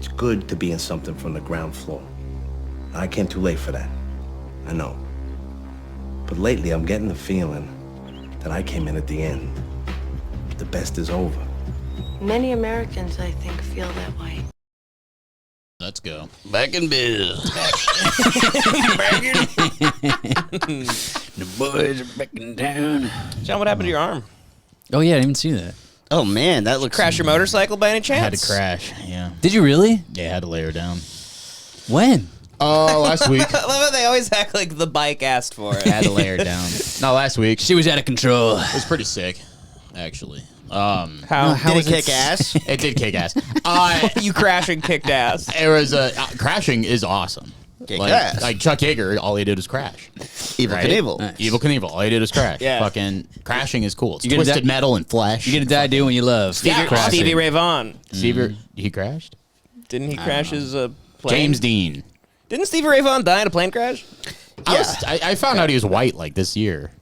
It's good to be in something from the ground floor. I came too late for that. I know. But lately, I'm getting the feeling that I came in at the end. The best is over. Many Americans, I think, feel that way. Let's go. Back in biz. The boys are back in town. John, what happened to your arm? Oh, yeah, I didn't even see that. Oh, man, that looks... Crash your motorcycle by any I chance? had to crash. Yeah. Did you really? Yeah, I had to lay her down. When? Last week. I love how they always act like the bike asked for it. I had to lay her down. No, last week. She was out of control. It was pretty sick, actually. How Did it kick ass? It did kick ass. you crashing kicked ass? It was crashing is awesome. Kick like, ass. Like Chuck Yeager, all he did was crash. Evil Right? Knievel. Nice. Evil Knievel, all he did was crash. Yeah. Fucking crashing is cool. It's You get twisted that- metal and flesh. You get to die doing what you love. Stevie Ray Vaughan. Stevie, he crashed? Didn't he crash his plane? James Dean. Didn't Stevie Ray Vaughan die in a plane crash? I found out he was white like this year.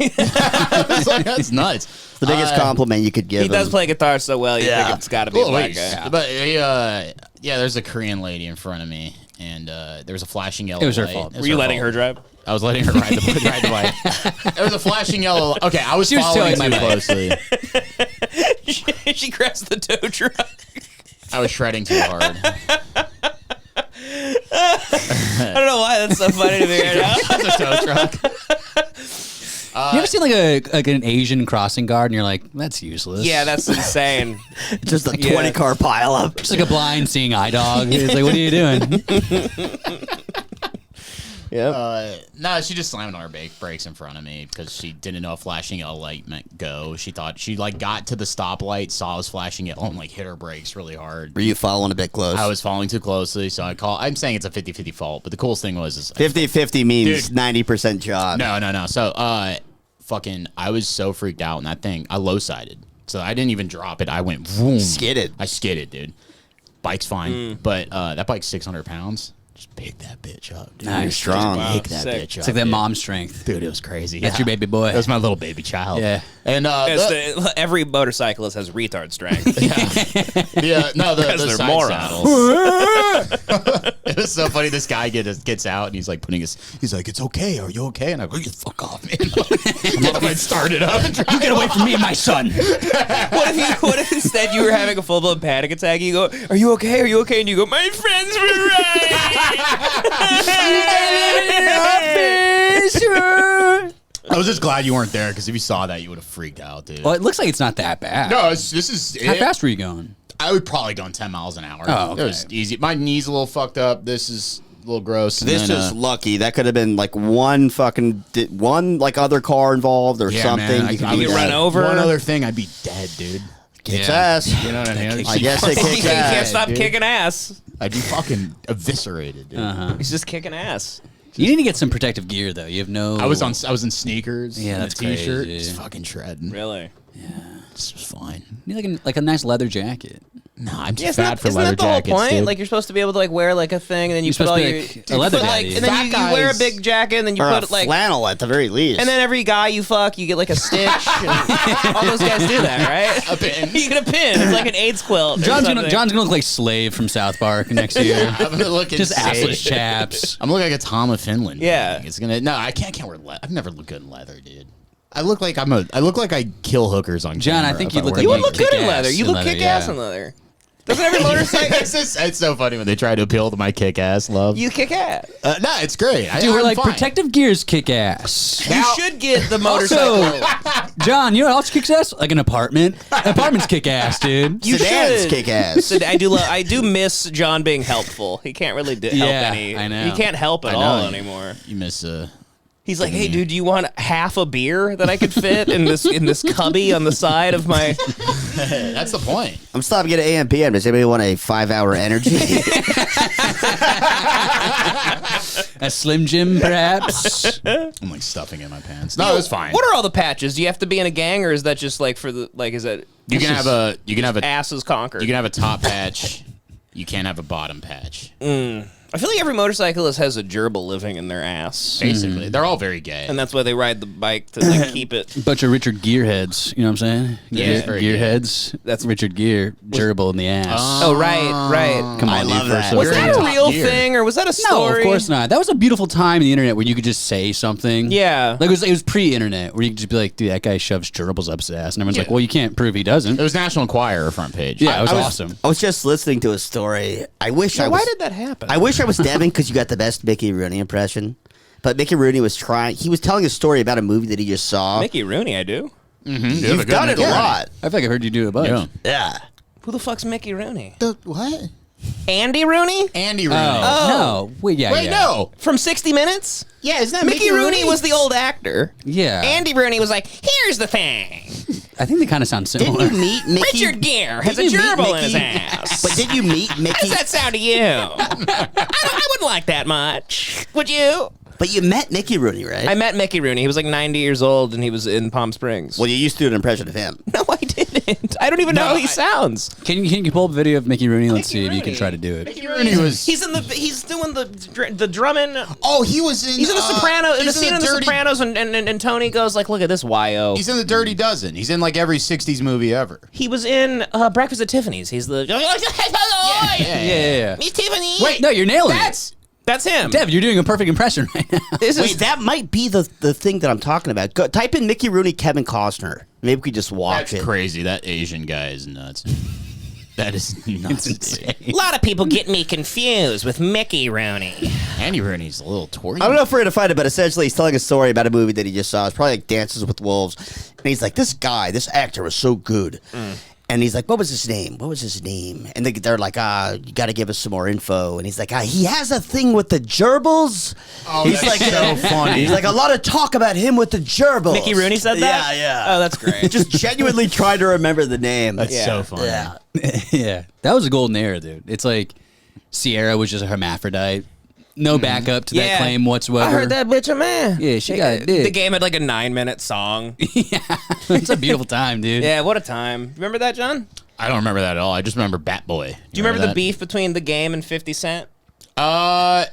I was like, that's nuts. The biggest compliment you could give He does him. play guitar so well, you think it's got to be a black guy. Yeah. But there's a Korean lady in front of me, and there was a flashing yellow It was her light. fault. Were you letting her drive? I was letting her ride the bike. There was a flashing yellow. Okay, I was She was following towing my too bike. closely. she crashed the tow truck. I was shredding too hard. I don't know why that's so funny to me right now. That's a tow truck. You ever seen like an Asian crossing guard and you're like, that's useless. Yeah, that's insane. Just a 20-car pileup. Just like a blind seeing eye dog. It's like, what are you doing? No, she just slammed on her brakes in front of me because she didn't know a flashing yellow light meant go. She thought she got to the stoplight, saw us flashing yellow, and hit her brakes really hard. Were you following a bit close? I was following too closely, so I'm saying it's a 50-50 fault, but the coolest thing was 50-50 means Dude. 90% job. No. So, I was so freaked out, and that thing, I low-sided. So I didn't even drop it. I went vroom. Skidded. I skidded, dude. Bike's fine, but that bike's 600 pounds. Just pick that bitch up, dude. Nice. You're strong. Wow. Pick that Sick. bitch up. It's like that dude. mom strength. Dude, it was crazy. That's your baby boy. That was my little baby child. Yeah. And Every motorcyclist has retard strength. the Because they're side morons. saddles. It was so funny. This guy gets out and he's like he's like, it's okay. Are you okay? And I go, you fuck off, man. Get him and start it up. And You get away from me and my son. What if instead you were having a full-blown panic attack? You go, are you okay? Are you okay? And you go, my friends were right. I was just glad you weren't there because if you saw that, you would have freaked out, dude. Well, it looks like it's not that bad. No, this is How fast were you going? I would probably go 10 miles an hour. Oh, okay. It was easy. My knee's a little fucked up. This is a little gross. And This then, is lucky. That could have been like one other car involved or yeah, something. man, You could I be would run dead. over. One other thing, I'd be dead, dude. Kicks ass. You know what I mean? I guess it You kicks can't ass. stop dude. kicking ass. I'd be fucking eviscerated, dude. He's just kicking ass. You need to get some protective gear, though. You have no... I was in sneakers. Yeah, and that's a t-shirt. crazy. Just fucking shredding. Really? This was fine. You need like a nice leather jacket. No, I'm too Yeah, fat for isn't leather that the whole jackets, point? dude. Like you're supposed to be able to wear a thing, and then you You're put all supposed your to be a leather put, daddy. and then Fat you wear a guys- big jacket, and then you Or put a flannel at the very least. and then every guy you fuck, you get a stitch. And all those guys do that, right? A pin. You get a pin. It's like an AIDS quilt. or John's something. gonna look like Slave from South Park next year. I'm gonna look Just insane. assless chaps. I'm looking like a Tom of Finland. Yeah. It's gonna. No, I can't wear leather. I've never looked good in leather, dude. I look like I kill hookers on John, I camera think if you look wear like You would you look good in kick leather. ass You in look leather, kick ass yeah. in leather. Doesn't every motorcycle? it's so funny when they try to appeal to my kick-ass love. You kick ass. No, it's great. Dude, we're I'm like fine. protective gears kick ass. You should get the motorcycle. John, you know what else kicks ass? Like an apartment. Apartments kick ass, dude. You Sedans should kick ass. So I do miss John being helpful. He can't really help Yeah, any. I know. He can't help at I know. all anymore. You miss He's like, hey, dude, do you want half a beer that I could fit in this cubby on the side of my? That's the point. I'm stopping at AM PM. Does anybody want a 5-hour energy? A Slim Jim, perhaps. I'm like stuffing in my pants. No, it's fine. What are all the patches? Do you have to be in a gang, or is that just for the Is that You can have a asses conquered? you can have a top patch. You can't have a bottom patch. I feel like every motorcyclist has a gerbil living in their ass. Basically, they're all very gay. And that's why they ride the bike to like, keep it. Bunch of Richard Gearheads, you know what I'm saying? Yeah. Gearheads. That's Richard Gere, gerbil in the ass. Oh, right. Come on, I love dude, that. first Was of that all. a real thing, or was that a No, story? of course not. That was a beautiful time in the internet where you could just say something. Yeah. Like it was pre-internet where you could just be like, dude, that guy shoves gerbils up his ass. And everyone's like, well, you can't prove he doesn't. It was National Enquirer front page. Yeah, it was awesome. I was just listening to a story. I wish I was. Why did that happen? I wish I was Devin because you got the best Mickey Rooney impression. But Mickey Rooney was trying. He was telling a story about a movie that he just saw. Mickey Rooney, I do. You've done it a lot. I feel like I've heard you do a bunch. Yeah. Yeah. Who the fuck's Mickey Rooney? The what? Andy Rooney? Andy Rooney. No. Wait, yeah. Wait, no. From 60 Minutes? Yeah, isn't that Mickey Rooney was the old actor. Yeah. Andy Rooney was like, here's the thing. I think they kind of sound Didn't similar. you meet Mickey? Richard Gere has a Didn't you meet gerbil in his Mickey? ass. But did you meet How Mickey? does that sound to you? I wouldn't like that much. Would you? But you met Mickey Rooney, right? I met Mickey Rooney. He was like 90 years old, and he was in Palm Springs. Well, you used to do an impression of him. No, I didn't. I don't even know how he sounds. Can you pull up a video of Mickey Rooney? Let's Mickey see if you can Rooney. try to do it. Mickey Rooney was. He's doing the drumming. Oh, he was in. He's in the Sopranos. In the he's scene in the Dirty- Sopranos, and Tony goes like, "Look at this yo." He's in the Dirty Dozen. He's in like every '60s movie ever. He was in Breakfast at Tiffany's. He's the Yeah. Miss Tiffany. Wait, no, you're nailing it. That's him. Dev, you're doing a perfect impression right now. This Wait, is that might be the thing that I'm talking about. Go, type in Mickey Rooney, Kevin Costner. Maybe we could just watch That's it. crazy. That Asian guy is nuts. That is nuts. Dude. a lot of people get me confused with Mickey Rooney. Andy Rooney's a little Tory. I don't know if we're going to find it, but essentially he's telling a story about a movie that he just saw. It's probably like Dances with Wolves. And he's like, this actor was so good. And he's like, what was his name? What was his name? And they're like, you got to give us some more info. And he's like, he has a thing with the gerbils. Oh, he's that's like, so funny. He's like, a lot of talk about him with the gerbils. Mickey Rooney said that? Yeah. Oh, that's great. Just genuinely trying to remember the name. That's so funny. Yeah. Yeah. That was a golden era, dude. It's like Sierra was just a hermaphrodite. No backup to that claim whatsoever. I heard that bitch a man. Yeah, she got it. The game had like a 9-minute song. Yeah. It's a beautiful time, dude. Yeah, what a time. Remember that, John? I don't remember that at all. I just remember Bat Boy. Do you remember the that? beef between the game and 50 Cent? No,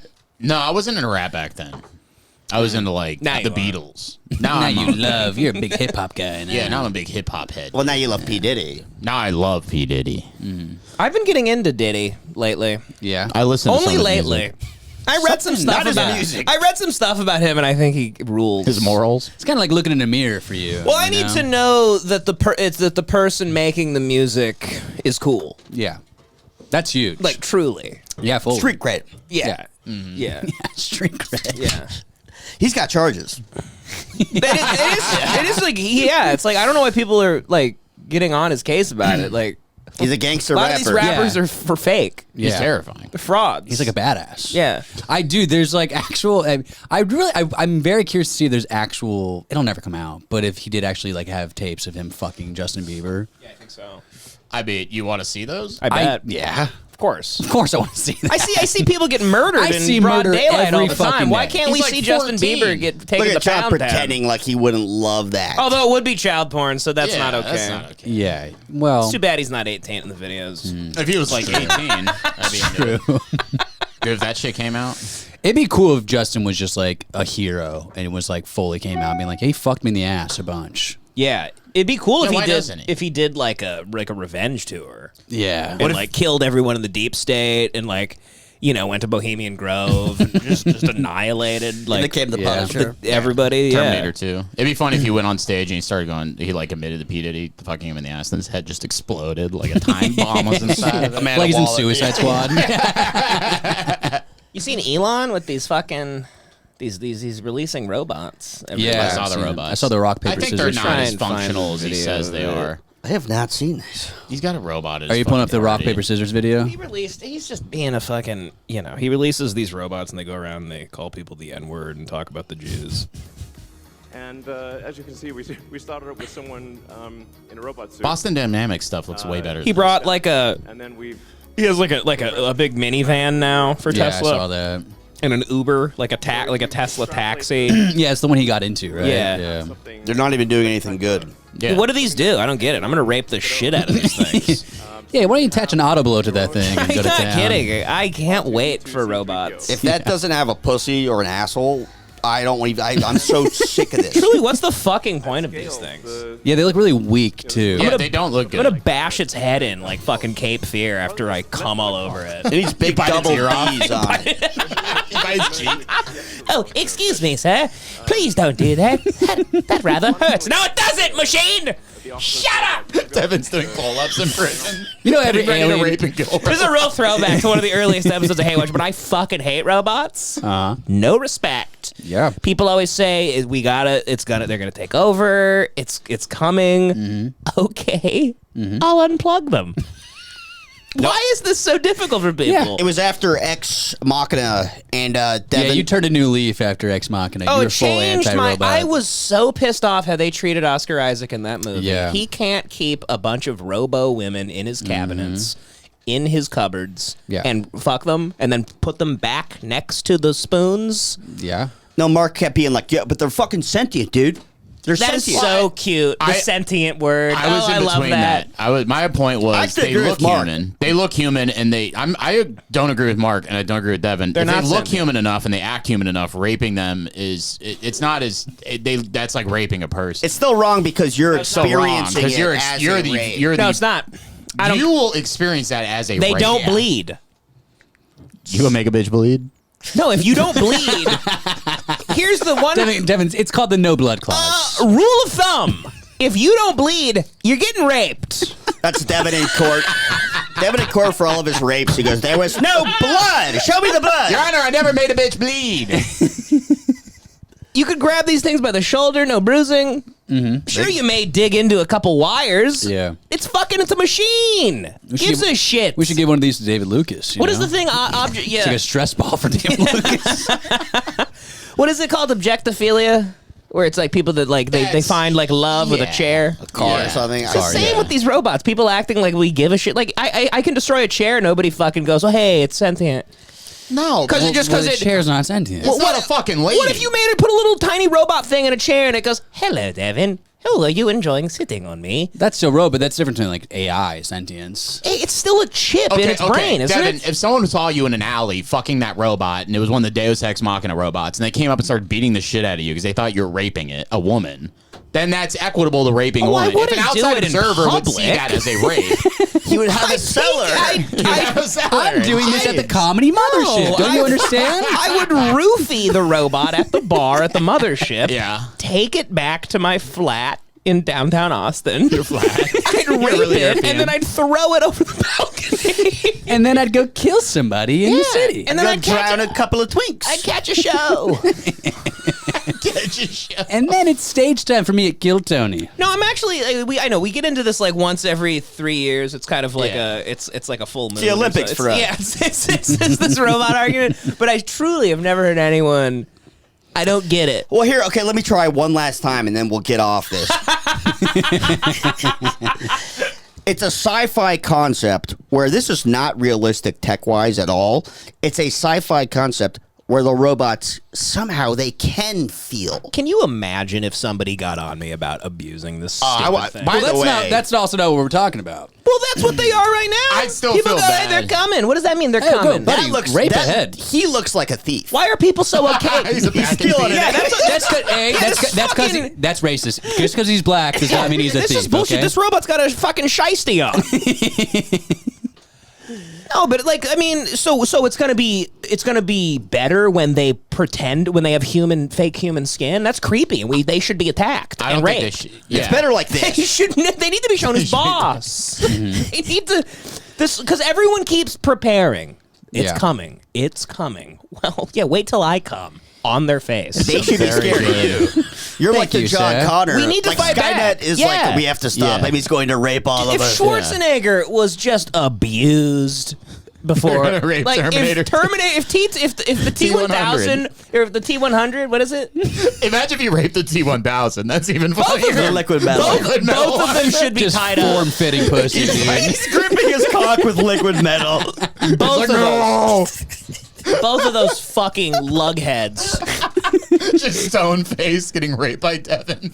I wasn't into rap back then. I was into like Now the you are. Beatles. Now I'm you love. You're a big hip hop guy. Now. Yeah, now I'm a big hip hop head. Well, now you love P. Diddy. Now I love P Diddy. I've been getting into Diddy lately. Yeah. I listen to Only some of his lately. music. I read some stuff not his about music. I read some stuff about him, and I think he rules. His morals. It's kind of like looking in a mirror for you. Well, I you need know? to know that the person making the music is cool, Yeah. That's huge. like truly. yeah, fully. Street cred. Yeah, yeah, Street cred. yeah. He's got charges. It is like it's like I don't know why people are like getting on his case about it. Like He's a gangster a lot rapper. of these rappers Yeah. are for fake. He's Yeah. terrifying. They're frauds. He's like a badass. yeah. I do. There's like actual. I'm very curious to see if there's actual. It'll never come out. But if he did actually like have tapes of him fucking Justin Bieber, Yeah, I think so. I mean, you want to see those? I bet. yeah, Of course. of course I want to see that. I see people get murdered I in see broad murder daylight all every the time. fucking Why day. can't we He's see like Justin 14. Bieber get Look taken the at John pound down? pretending like he wouldn't love that. Although it would be child porn, so that's Yeah, not okay. That's not okay. Yeah. Well, It's too bad he's not 18 in the videos. If he was like 18, I'd be into it. Dude, if that shit came out, it'd be cool if Justin was just like a hero and it was like fully came out being like, "Hey, he fucked me in the ass a bunch." Yeah, it'd be cool Yeah, if why he did. doesn't he? If he did like a revenge tour Yeah. and like killed everyone in the deep state and like went to Bohemian Grove and just annihilated He like became the yeah. Punisher. everybody. Terminator Yeah. 2. It'd be funny if he went on stage and he started going, he like admitted to P. Diddy fucking him in the ass, and his head just exploded like a time bomb was inside of it. Like he's in Suicide Squad. You seen Elon with these fucking these releasing robots? everywhere? Yeah, I saw I've the seen it. robots. I saw the rock I paper think they're scissors. not Try as and find functional as he video says they of it. are. I have not seen this. He's got a robot. Are you pulling up the rock paper scissors video? He's just being a fucking, he releases these robots and they go around and they call people the N-word and talk about the Jews. And as you can see, we started it with someone in a robot suit. Boston Dynamics stuff looks way better. He brought like And then he has like a big minivan now for Yeah, Tesla. I saw that. And an Uber, like a Tesla taxi. Yeah, it's the one he got into, right? Yeah. something. They're not even doing anything good. Yeah. What do these do? I don't get it. I'm gonna rape the shit out of these things. Yeah, why don't you attach an auto blow to that thing and I'm go to not town? kidding. I can't wait for robots. If that doesn't have a pussy or an asshole, I don't even. I'm so sick of this. Truly, what's the fucking point of these things? Yeah, they look really weak too. Yeah, they don't look good. I'm gonna bash its head in like fucking Cape Fear after I come all over it. It needs big bite its double ear off. D's on it. Oh, excuse me, sir. Please don't do that. That rather hurts. No, it doesn't, machine! Shut up! Devin's doing pull-ups in prison. You know, every Getting ready to alien. rape and kill. This is a real throwback to one of the earliest episodes of Haywatch, but I fucking hate robots. No respect. Yeah. People always say they're gonna take over. It's coming. Okay. I'll unplug them. Why is this so difficult for people? It was after Ex Machina and Devan. Yeah, you turned a new leaf after Ex Machina. Oh, You're it full changed anti-robot. I was so pissed off how they treated Oscar Isaac in that movie. Yeah. He can't keep a bunch of robo women in his cabinets, in his cupboards, Yeah. and fuck them, and then put them back next to the spoons. Yeah. No, Mark kept being like, yeah, but they're fucking sentient, dude. They're That is sentient. so cute. The sentient word. I was in love between that. My point I was still they agree look with Mark. human. They look human, and I don't agree with Mark, and I don't agree with Devin. They're if not they look sentient. human enough and they act human enough, raping them it's not as that's like raping a person. It's still wrong because you're so wrong experiencing because it you're as you're a the rape. you're No, the it's not. I don't. you will experience that as a They rape. don't bleed. You gonna make a bitch bleed? No, if you don't bleed, here's the one Devin, it's called the no blood clause. rule of thumb. If you don't bleed, you're getting raped. That's Devan in court. Devan in court for all of his rapes. He goes, there was no blood. Show me the blood. Your Honor, I never made a bitch bleed. You could grab these things by the shoulder, no bruising. Sure, you may dig into a couple wires. Yeah. It's a machine. Gives a shit. We should give one of these to David Lucas. What is the thing? Object. Yeah. It's like a stress ball for David Lucas. What is it called? Objectophilia? Where it's like people that like they find like love with a chair. A car or something. It's the same with these robots. People acting like we give a shit. Like I can destroy a chair. Nobody fucking goes, oh hey, it's sentient. No, Because well, The chair's not sentient. it's not a fucking lady. What if you made it put a little tiny robot thing in a chair and it goes, hello, Devin. How are you enjoying sitting on me? That's still robot. That's different than like AI sentience. Hey, it's still a chip in its brain, isn't Devin, it? if someone saw you in an alley fucking that robot, and it was one of the Deus Ex Machina robots, and they came up and started beating the shit out of you because they thought you were raping a woman, then that's equitable to raping a Oh, I woman. If an wouldn't do outside it in observer would see public. that as a rape, He would have a cellar. I'm doing this at the comedy mothership. Don't you understand? I would roofie the robot at the bar at the mothership. Yeah. Take it back to my flat in downtown Austin. Your flat. I'd rape really it, European. and then I'd throw it over the balcony. And then I'd go kill somebody in the city. And then I'd drown catch a couple of twinks. I'd catch a show. And then it's stage time for me at Kill Tony. No, I'm actually. I know we get into this like once every 3 years. It's kind of like it's like a full moon. the Olympics so for us. Yeah, it's this robot argument. But I truly have never heard anyone. I don't get it. Well, here, okay, let me try one last time and then we'll get off this. It's a sci-fi concept where this is not realistic tech-wise at all. It's a sci-fi concept where the robots, somehow they can feel. Can you imagine if somebody got on me about abusing this stupid thing? by the way, That's also not what we're talking about. Well, that's what they are right now. I'd still People feel go, hey, bad. they're coming. What does that mean? They're Hey, go, coming. buddy. Rape ahead. He looks like a thief. Why are people so okay? He's a back stealing and it. Yeah, That's good. Hey, that's because fucking- that's racist. Just because he's black does not mean he's a this thief. is bullshit. Okay? This robot's got a fucking shiesty on. No, but like I mean, so it's gonna be better when they pretend when they have fake human skin. That's creepy, and they should be attacked I and don't think raped. they should. Yeah. It's better like They this. should. They need to be shown as boss. They need to this because everyone keeps preparing. It's Yeah. coming. It's coming. Well, yeah. Wait till I come on their face. They should be scared of you. You're like the you, John sir. Connor. We need to like fight Skynet back. is Yeah. like, we have to stop Yeah. him. He's going to rape all If of us. Schwarzenegger was just abused before, They're gonna rape like Terminator. if the T1000 or if the T100, what is it? Imagine if you raped the T1000. That's even funnier. The liquid metal. Both of them should be Just tied up. form-fitting pussy, dude. He's gripping his cock with liquid metal. Both of No. both of those fucking lugheads. Just stone face getting raped by Devin.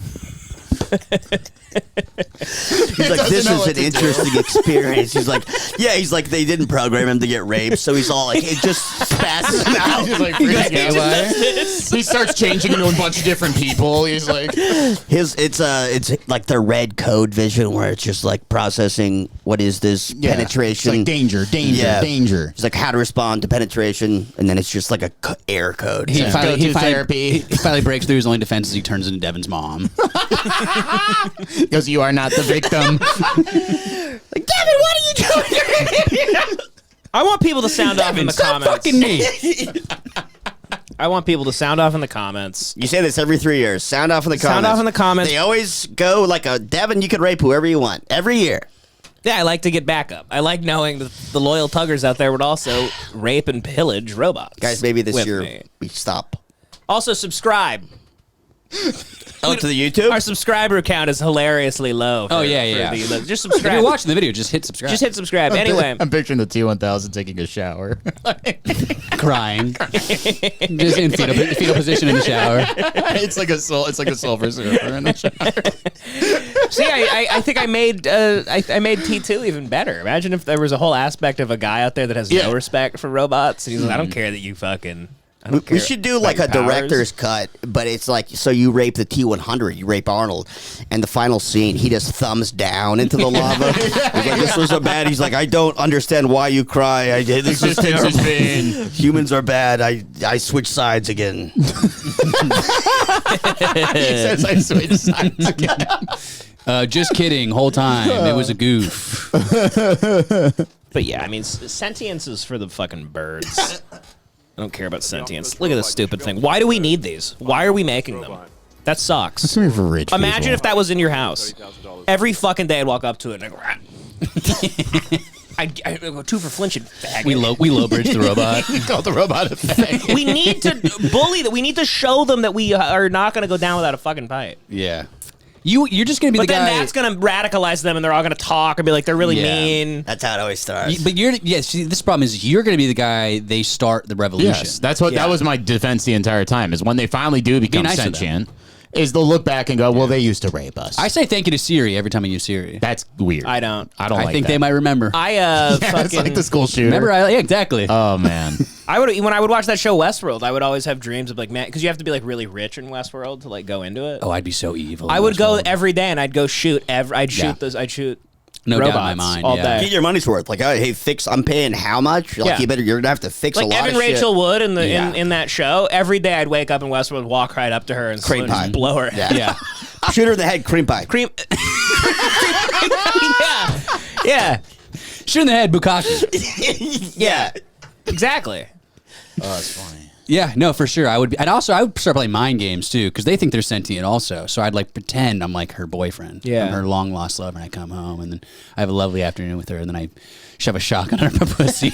He's like, this is an interesting experience. He's like, yeah, he's like, they didn't program him to get raped, so he's all like, it just spasms him out. He's like, he starts changing into a bunch of different people. He's like, it's like the red code vision where it's just like processing what is this penetration. It's like danger. It's like how to respond to penetration, and then it's just like a air code. He therapy. He finally breaks through his only defense as he turns into Devan's mom. Because you are not the victim. Like, Devin, what are you doing? I want people to sound off in the Stop comments. fucking me. I want people to sound off in the comments. You say this every 3 years. Sound off in the comments. Sound off in the comments. They always go like a Devin, you can rape whoever you want every year. Yeah, I like to get backup. I like knowing that the loyal tuggers out there would also rape and pillage robots. Guys, maybe this with year me. we stop. Also, subscribe. Oh, to the YouTube? Our subscriber count is hilariously low. Oh, yeah. Just If subscribe. you're watching the video, just hit subscribe. Just hit subscribe. Anyway, I'm picturing the T-1000 taking a shower. crying. Just in fetal position in the shower. It's like a Silver Surfer in the shower. see, I think I made T2 even better. Imagine if there was a whole aspect of a guy out there that has no respect for robots. And he's like, I don't care that you fucking. We should do like a director's cut, but it's like, so you rape the T-100, you rape Arnold, and the final scene, he just thumbs down into the lava. He's like, this was so bad. He's like, I don't understand why you cry. This is terrible. Humans are bad. I switch sides again. He says I switch sides again. Just kidding. Whole time. It was a goof. But yeah, I mean, sentience is for the fucking birds. I don't care about sentience. Look at this stupid thing. Why do we need these? Why are we making them? That sucks. It's for rich Imagine people. if that was in your house. Every fucking day I'd walk up to it and I'd go 2 for flinching. We low bridge the robot. Call the robot a fag. We need to bully that. We need to show them that we are not going to go down without a fucking pipe. Yeah. You're just gonna be But the then guy. that's going to radicalize them, and they're all going to talk and be like, they're really mean. That's how it always starts. But see, this problem is you're gonna be the guy they start the revolution. Yes, that's what that was my defense the entire time. Is when they finally do become nice to them. sentient, is they'll look back and go, well, they used to rape us. I say thank you to Siri every time I use Siri. That's weird. I don't. I I like think that. they might remember. It's It's like the school shooter. Remember? Yeah, exactly. Oh man. when I would watch that show Westworld, I would always have dreams of like, man, because you have to be like really rich in Westworld to like go into it. Oh, I'd be so evil. I would go Westworld. every day and I'd go shoot. I'd shoot No doubt in robots my mind, all yeah. day. Get your money's worth. Like, oh, hey, I'm paying how much? Like, Yeah. you're gonna have to fix Like a lot Evan of Rachel shit. Wood in the Yeah. in that show. Every day I'd wake up in Westworld, walk right up to her and Cream pie. just blow her. Yeah. Yeah. Shoot her in the head, cream pie. Cream. yeah. Shoot in the head, Bukkake. Yeah. Exactly. Oh, that's funny. Yeah, no, for sure. I would be, and also I would start playing mind games too, because they think they're sentient also. So I'd like pretend I'm like her boyfriend, Yeah. I'm her long lost lover, and I come home and then I have a lovely afternoon with her, and then I shove a shotgun under her pussy.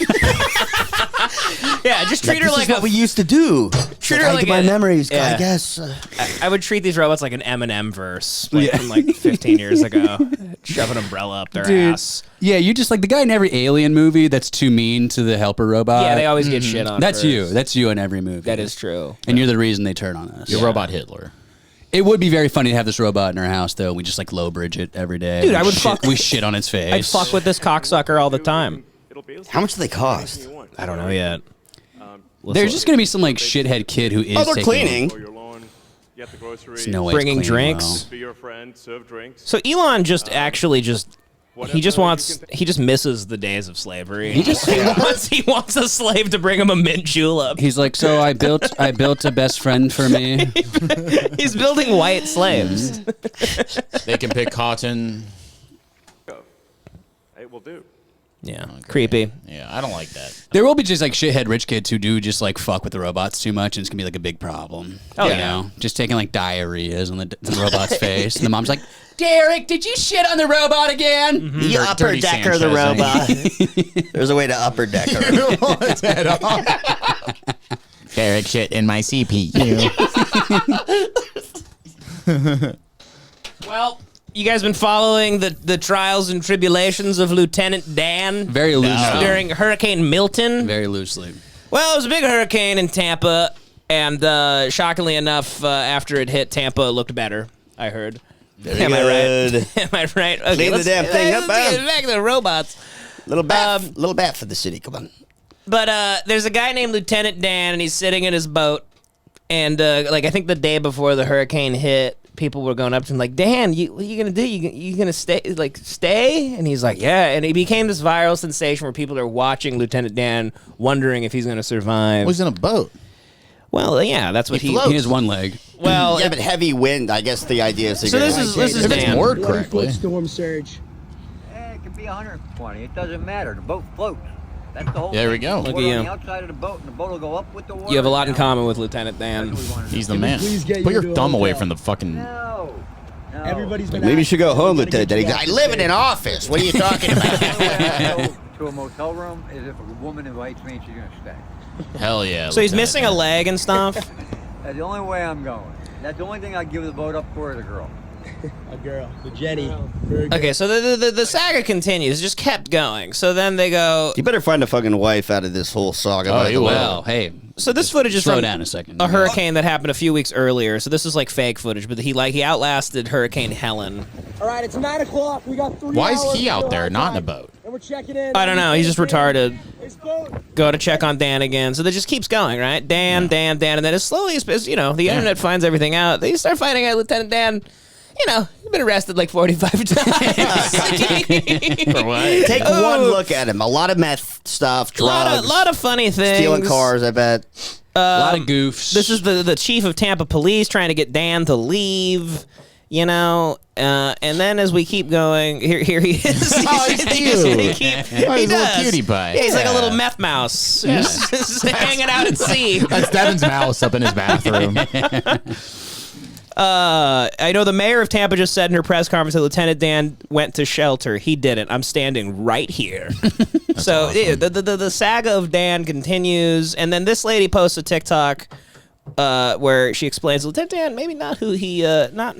Yeah, just treat her This like is what we used to do. Treat her I like my a- memories, yeah. I guess. I would treat these robots like an Eminem verse from like 15 years ago. Shove an umbrella up their ass. Yeah, you just like the guy in every Alien movie that's too mean to the helper robot. Yeah, they always get shit on. That's first. you. That's you in every movie. That is true. And you're the reason they turn on us. You're robot Hitler. It would be very funny to have this robot in our house, though. We just like low bridge it every day. Dude, We I would shit, fuck- We shit on its face. I'd fuck with this cocksucker all the time. How much do they cost? I don't know yet. There's just gonna be some like shithead kid who is Oh, they're taking- cleaning. Your lawn, you have the groceries. There's no way it's Bringing cleaning drinks. well. Be your friend, serve drinks. So Elon just he just misses the days of slavery. He wants a slave to bring him a mint julep. He's like, so I built a best friend for me. He's building white slaves. They can pick cotton. It will do. Yeah, creepy. Yeah, I don't like that. There will be just like shithead rich kids who do just like fuck with the robots too much, and it's gonna be like a big problem. Oh, you yeah. know, just taking like diarrheas on the robot's face, and the mom's like, "Derek, did you shit on the robot again?" You upper Dirty decker the Sanchez, robot. There's a way to upper decker. Derek shit in my CPU. Well, you guys been following the trials and tribulations of Lieutenant Dan Very loosely. during Hurricane Milton? Very loosely. Well, it was a big hurricane in Tampa, and shockingly enough, after it hit Tampa, it looked better, I heard. Am I right? Am I right? Okay, Clean the damn thing up, let's man. get back to the robots. Little bat for the city. Come on. But there's a guy named Lieutenant Dan, and he's sitting in his boat. And I think the day before the hurricane hit, people were going up to him like, Dan, what are you gonna do? You gonna stay? And he's like, yeah. And he became this viral sensation where people are watching Lieutenant Dan, wondering if he's gonna survive. Well, he's in a boat. Well, yeah, that's what he He has one leg. Well, Yeah, but heavy wind. I guess the idea is. so this is If it's Dan. moored correctly. Storm surge. It could be 120. It doesn't matter. The boat floats. That's the whole There we thing. go. The Look water at on you. the outside of the boat, and the boat will go up with the water. You have a lot in down. common with Lieutenant Dan. That's what we wanted to He's do. the man. please get Put you your to a thumb away hotel? from the fucking. No. Everybody's been. Maybe you should go asking, home, we gotta Lieutenant. get you Dan. off I the live in stage. an office. What are you talking about? The only way I go to a motel room is if a woman invites me and she's gonna stay. Hell yeah. So he's Lieutenant missing a Dan. leg and stuff. That's the only way I'm going. That's the only thing I give the boat up for is a girl. A girl, the Jenny. Very good. Okay, so the saga continues, just kept going. So then they go. You better find a fucking wife out of this whole saga. Oh, by he the way. will. Well, hey, So this footage is slow from down a second. a hurricane that happened a few weeks earlier. So this is like fake footage, but he outlasted Hurricane Helen. All right, it's 9 o'clock. We got 3 Why is hours he out until there, our not in a time. boat? And we're checking in. I don't know. He's just retarded. His boat. Go to check on Dan again. So that just keeps going, right? Dan, Dan, Dan, and then as slowly as you know, the internet finds everything out. They start finding out Lieutenant Dan. You know, he's been arrested like 45 times. For what? Take one look at him. A lot of meth stuff, drugs, lot of funny things. stealing cars. I bet. A lot of goofs. This is the chief of Tampa Police trying to get Dan to leave. You know, and then as we keep going, here he is. Oh, he's cute. He Oh, he's a little does. cutie pie. Yeah, he's like a Yeah. little meth mouse, just hanging out at sea. That's Devan's mouse up in his bathroom. I know the mayor of Tampa just said in her press conference that Lieutenant Dan went to shelter. He didn't. I'm standing right here. So yeah, the saga of Dan continues, and then this lady posts a TikTok where she explains Lieutenant Dan maybe not who he not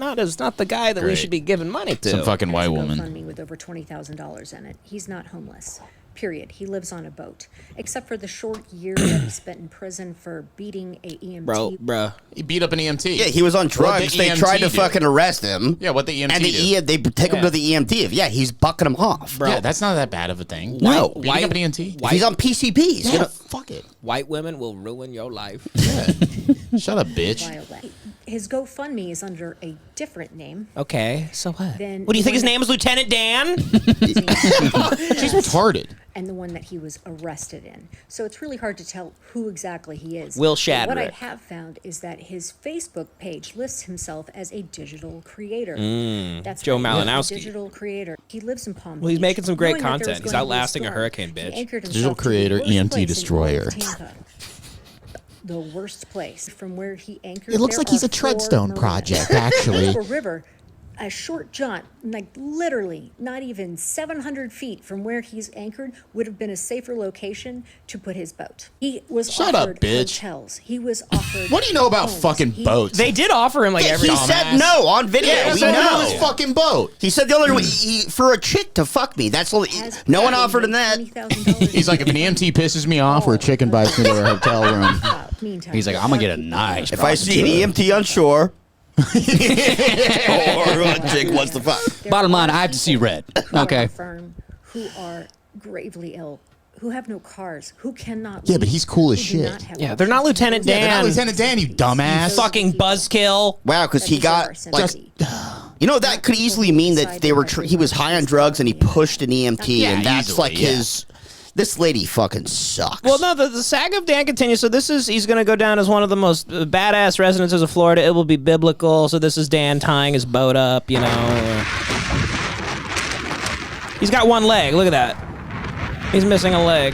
the guy that we Great. should be giving money to. Some fucking white Has a woman. GoFundMe with over $20,000 in it. He's not homeless. Period. He lives on a boat. Except for the short year that he spent in prison for beating a EMT. Bro. He beat up an EMT. Yeah, he was on What'd drugs. the They EMT tried to do? fucking arrest him. Yeah, what the EMT And do? they take him to the EMT. Yeah, he's bucking him off. Yeah, that's not that bad of a thing. No. Beating up an EMT? If he's on PCP, he's Yeah, gonna. fuck it. White women will ruin your life. Shut up, bitch. Violent. His GoFundMe is under a different name. Okay, so what? Then What do you the think his one name is, Lieutenant Dan? She's retarded. And the one that he was arrested in. So it's really hard to tell who exactly he is. Will But what I Shadrick. have found is that his Facebook page lists himself as a digital creator. That's Joe right, a Malinowski. digital creator. He lives in Palm Well, he's Beach. making some great Knowing that there was content. He's going to be outlasting a storm, hurricane, he bitch. anchored Digital himself to the creator, worst EMT place in all of destroyer. Tampa. The worst place from where he anchored. It looks there like he's are a Treadstone 4 marinas. project, actually. River River, a short jaunt, like literally not even 700 feet from where he's anchored, would have been a safer location to put his boat. He was Shut up, offered bitch. hotels. He was offered. What do you know about homes. fucking He- boats? They did offer him like every. He said no on video. Yeah, we so know. on his fucking boat. He said the only way for a chick to fuck me. That's all. has No one paid offered him that. $20,000 He's like, if an EMT pisses me off or a chick invites me to a hotel room. Meantime, He's like, I'm gonna get a nice. If I see an EMT on shore, or a chick wants to fuck. There Bottom line, are I have to see people red. who are Okay. infirm, who are gravely ill, who have no cars, who cannot. Yeah, but leave, he's cool as who do shit. not have Yeah, they're not options. Lieutenant Yeah, they're not Dan. Lieutenant Dan, you dumbass. Fucking buzzkill. Wow, because he got like, you know, that could easily mean that they were he was high on drugs and he pushed an EMT, Yeah, and that's easily, like yeah. his. This lady fucking sucks. Well, no, the saga of Dan continues. So he's going to go down as one of the most badass residences of Florida. It will be biblical. So this is Dan tying his boat up, you know. He's got one leg. Look at that. He's missing a leg.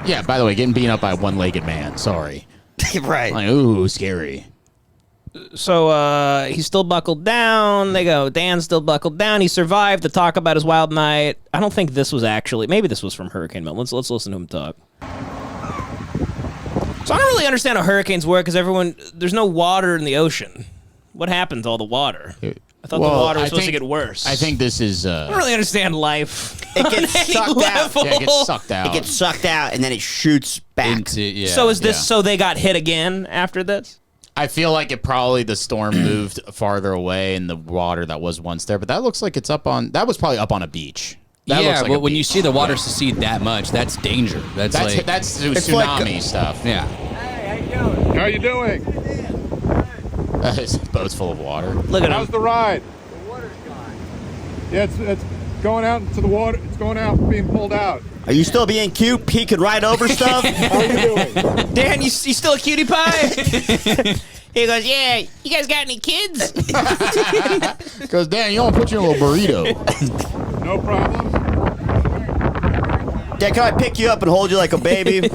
Yeah, by the way, getting beaten up by a one-legged man. Sorry. right. Like, ooh, scary. So he's still buckled down. They go, Dan's still buckled down. He survived the talk about his wild night. I don't think this was actually, maybe this was from Hurricane Milton. Let's listen to him talk. So I don't really understand how hurricanes work because there's no water in the ocean. What happened to all the water? I thought the water was supposed to get worse. I think this is. I don't really understand life. It on gets any sucked out. level. Yeah, it gets sucked out. It gets sucked out and then it shoots back. Into, yeah. So is this Yeah. so they got hit again after this? I feel like the storm moved farther away in the water that was once there, but that looks like it's up on. That was probably up on a beach. That looks like well, a when you beach. see the water secede that much, that's danger. That's tsunami stuff. Yeah. How you doing? This boat's full of water. Look at How's him. the ride? The water's gone. Yeah, it's going out into the water. It's going out, being pulled out. Are you still being cute, peeking right over stuff? How you doing? Dan, you still a cutie pie? He goes, yeah, you guys got any kids? Because Dan, you don't put you in a little burrito. No problem. Yeah, can I pick you up and hold you like a baby?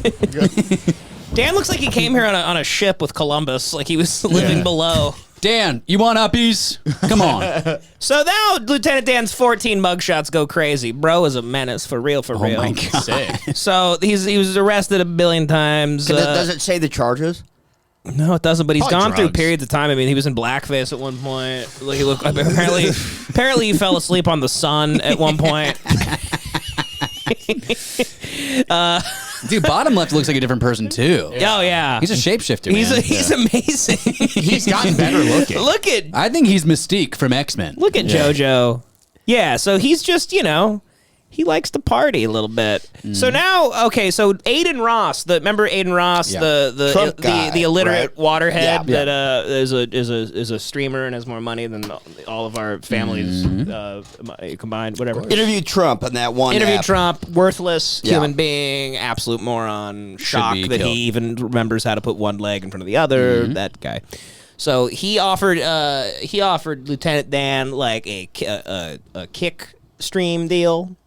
Dan looks like he came here on a ship with Columbus, like he was living below. Dan, you want uppies? Come on. So now Lieutenant Dan's 14 mugshots go crazy. Bro is a menace, for real, for real. Oh my God. Sick. So he was arrested a billion times. Does it say the charges? No, it doesn't. But he's Probably gone through drugs. periods of time. I mean, he was in blackface at one point. Like he looked apparently he fell asleep on the sun at one point. Dude, bottom left looks like a different person, too. Oh yeah, He's a shapeshifter, man. he's amazing. He's gotten better looking. Look at I think he's Mystique from X-Men. JoJo. Yeah, so he's just, he likes to party a little bit. So now, okay, so Aiden Ross, remember Aiden Ross, Yeah. Trump the guy, illiterate right? waterhead Yeah. that is a streamer and has more money than all of our families combined. Whatever. Interviewed Trump on that one. Interviewed app. Trump, worthless Yeah. human being, absolute moron, shocked be that killed. he even remembers how to put one leg in front of the other. That guy. So he offered Lieutenant Dan like a kick stream deal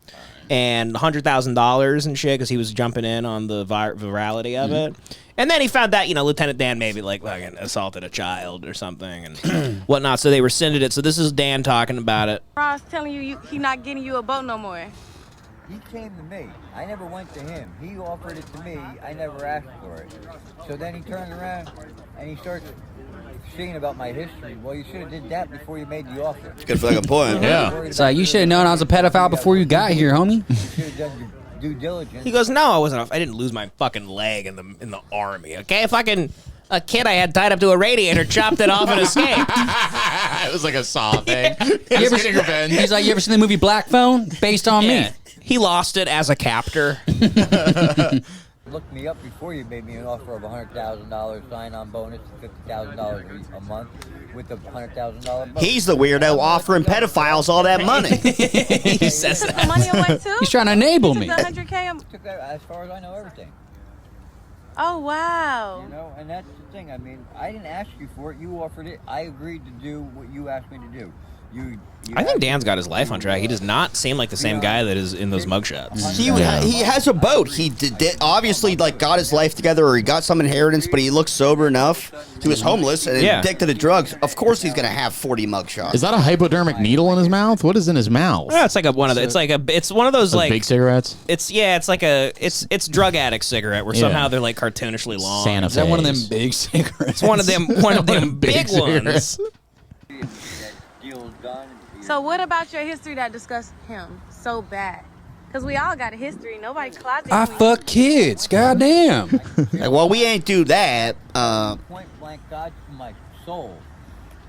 and $100,000 and shit because he was jumping in on the virality of it. And then he found that, Lieutenant Dan maybe like fucking assaulted a child or something and whatnot. So they rescinded it. So this is Dan talking about it. Ross telling you he not getting you a boat no more. He came to me. I never went to him. He offered it to me. I never asked for it. So then he turned around and he starts seeing about my history. Well, you should have did that before you made the offer. Good fucking point. Yeah. It's like, you should have known I was a pedophile before you got here, homie. You should have done your due diligence. He goes, no, I wasn't. I didn't lose my fucking leg in the army. Okay, a kid I had tied up to a radiator chopped it off and escaped. It was like a Saw thing. He's like, you ever seen the movie Black Phone? Based on me. He lost it as a captor. Look me up before you made me an offer of $100,000 sign-on bonus, $50,000 a month with a $100,000 bonus. He's the weirdo offering pedophiles all that money. He says Took the that. money away too? He's trying to enable Took me. the 100K. Took that, as far as I know, everything. Oh wow. You know, and that's the thing. I mean, I didn't ask you for it. You offered it. I agreed to do what you asked me to do. I think Dan's got his life on track. He does not seem like the same guy that is in those mugshots. He has a boat. He did obviously like got his life together, or he got some inheritance, but he looks sober enough. He was homeless and addicted to drugs. Of course, he's gonna have 40 mugshots. Is that a hypodermic needle in his mouth? What is in his mouth? Yeah, it's like one of those Those like big cigarettes. it's it's drug addict cigarette where somehow they're like cartoonishly long. Santa Is that one of them Fe's. big cigarettes? It's one of them big ones. So what about your history that disgusts him so bad? Because we all got a history. Nobody closet. I fuck kids. Goddamn. Like, well, we ain't do that. Point blank, God from my soul.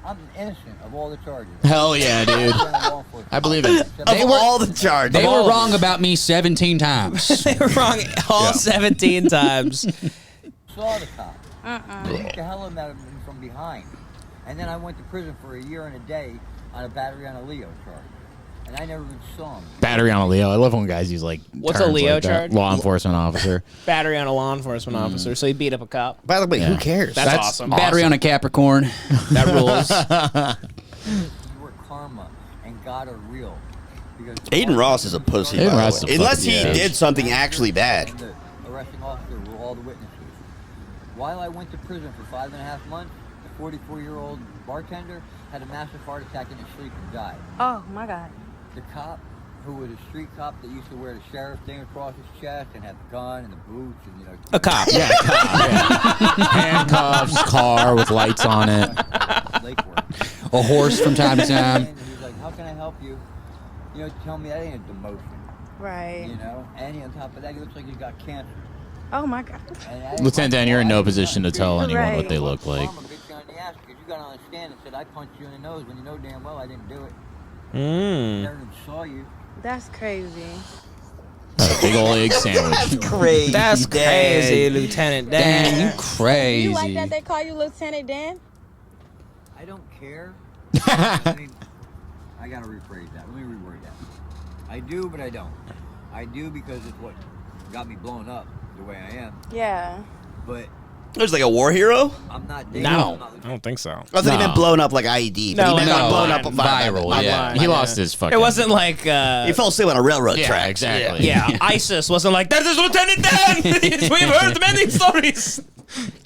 I'm innocent of all the charges. Hell yeah, dude. I believe it. Of all the charges. They were wrong about me 17 times. They were wrong all 17 times. Saw the cop. Beat the hell out of him from behind. And then I went to prison for a year and a day on a battery on a Leo charge. And I never even saw him. Battery on a Leo. I love when guys use like. What's a terms Leo like that. charge? Law enforcement officer. Battery on a law enforcement officer. So he beat up a cop. By the way, who cares? That's awesome. Battery on a Capricorn. That rules. You were karma and God are real. Because Aiden Ross is a pussy. Aiden by the Ross way. is a Unless fucking he bitch. did something actually bad. And the arresting officer were all the witnesses. While I went to prison for 5.5 months, the 44-year-old bartender had a massive heart attack in his sleep and died. Oh my God. The cop, who was a street cop that used to wear the sheriff thing across his chest and had the gun and the boots and A cop. Yeah, handcuffs, car with lights on it. lake work. A horse from time to time. And he was like, "How can I help you?" You know, tell me that ain't a demotion. Right. You know, and on top of that, he looks like he's got cancer. Oh my God. And I- Lieutenant Dan, you're in no position to tell anyone what Right. they look like. I'm a big fan in the ass because you got on the stand and said I punched you in the nose when you know damn well I didn't do it. Never even saw you. That's crazy. A big old egg sandwich. Crazy. That's crazy, Lieutenant Dan. Dang, you crazy. You like that they call you Lieutenant Dan? I don't care. I gotta rephrase that. Let me reword that. I do, but I don't. I do because it's what got me blown up the way I am. Yeah. But There's like a war hero? I'm not dating. No. I don't think so. I thought he meant blown up like IED. But he meant like blown up viral. Yeah. He lost his fucking... It wasn't like... He fell asleep on a railroad Yeah, track. exactly. Yeah, ISIS wasn't like, that is Lieutenant Dan! We've heard many stories.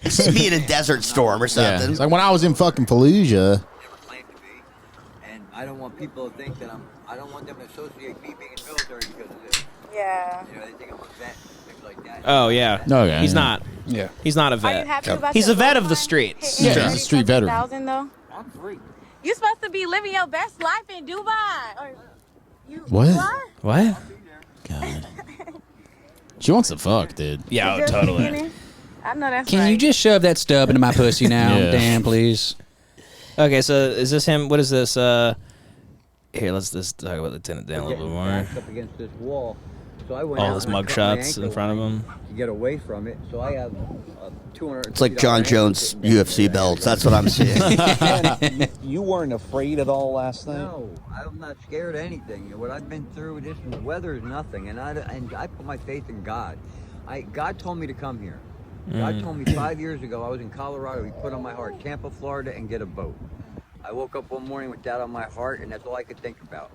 He'd be in a desert storm or something. Yeah. It's like when I was in fucking Fallujah. Never claimed to be. And I don't want people to think that I don't want them to associate me being in the military because of this. Yeah. You know, they think I'm a vet, things like that. Oh, yeah. Okay. He's not. Yeah. He's not a Are you vet. happy about He's your a vet gold of the mine? streets. Yeah, he's a street veteran. 30,000 though. I'm free. You supposed to be living your best life in Dubai. Or you What? You are? What? God. She wants to fuck, dude. Yeah, Just totally. beginning? I know that's Can right. you just shove that stub into my pussy now, Yeah. Dan, please? Okay, so is this him? What is this? Here, let's just talk about Lieutenant Dan a little bit more. Backed up against this wall. So I went All out his and I mug cut my shots in ankle front of him. to get away from it. So I have 200. It's like John Jones UFC belts. That's what I'm seeing. You weren't afraid at all last night? No, I'm not scared of anything. What I've been through, this weather is nothing, and I put my faith in God. God told me to come here. God told me 5 years ago. I was in Colorado. He put on my heart, Tampa, Florida, and get a boat. I woke up one morning with that on my heart, and that's all I could think about.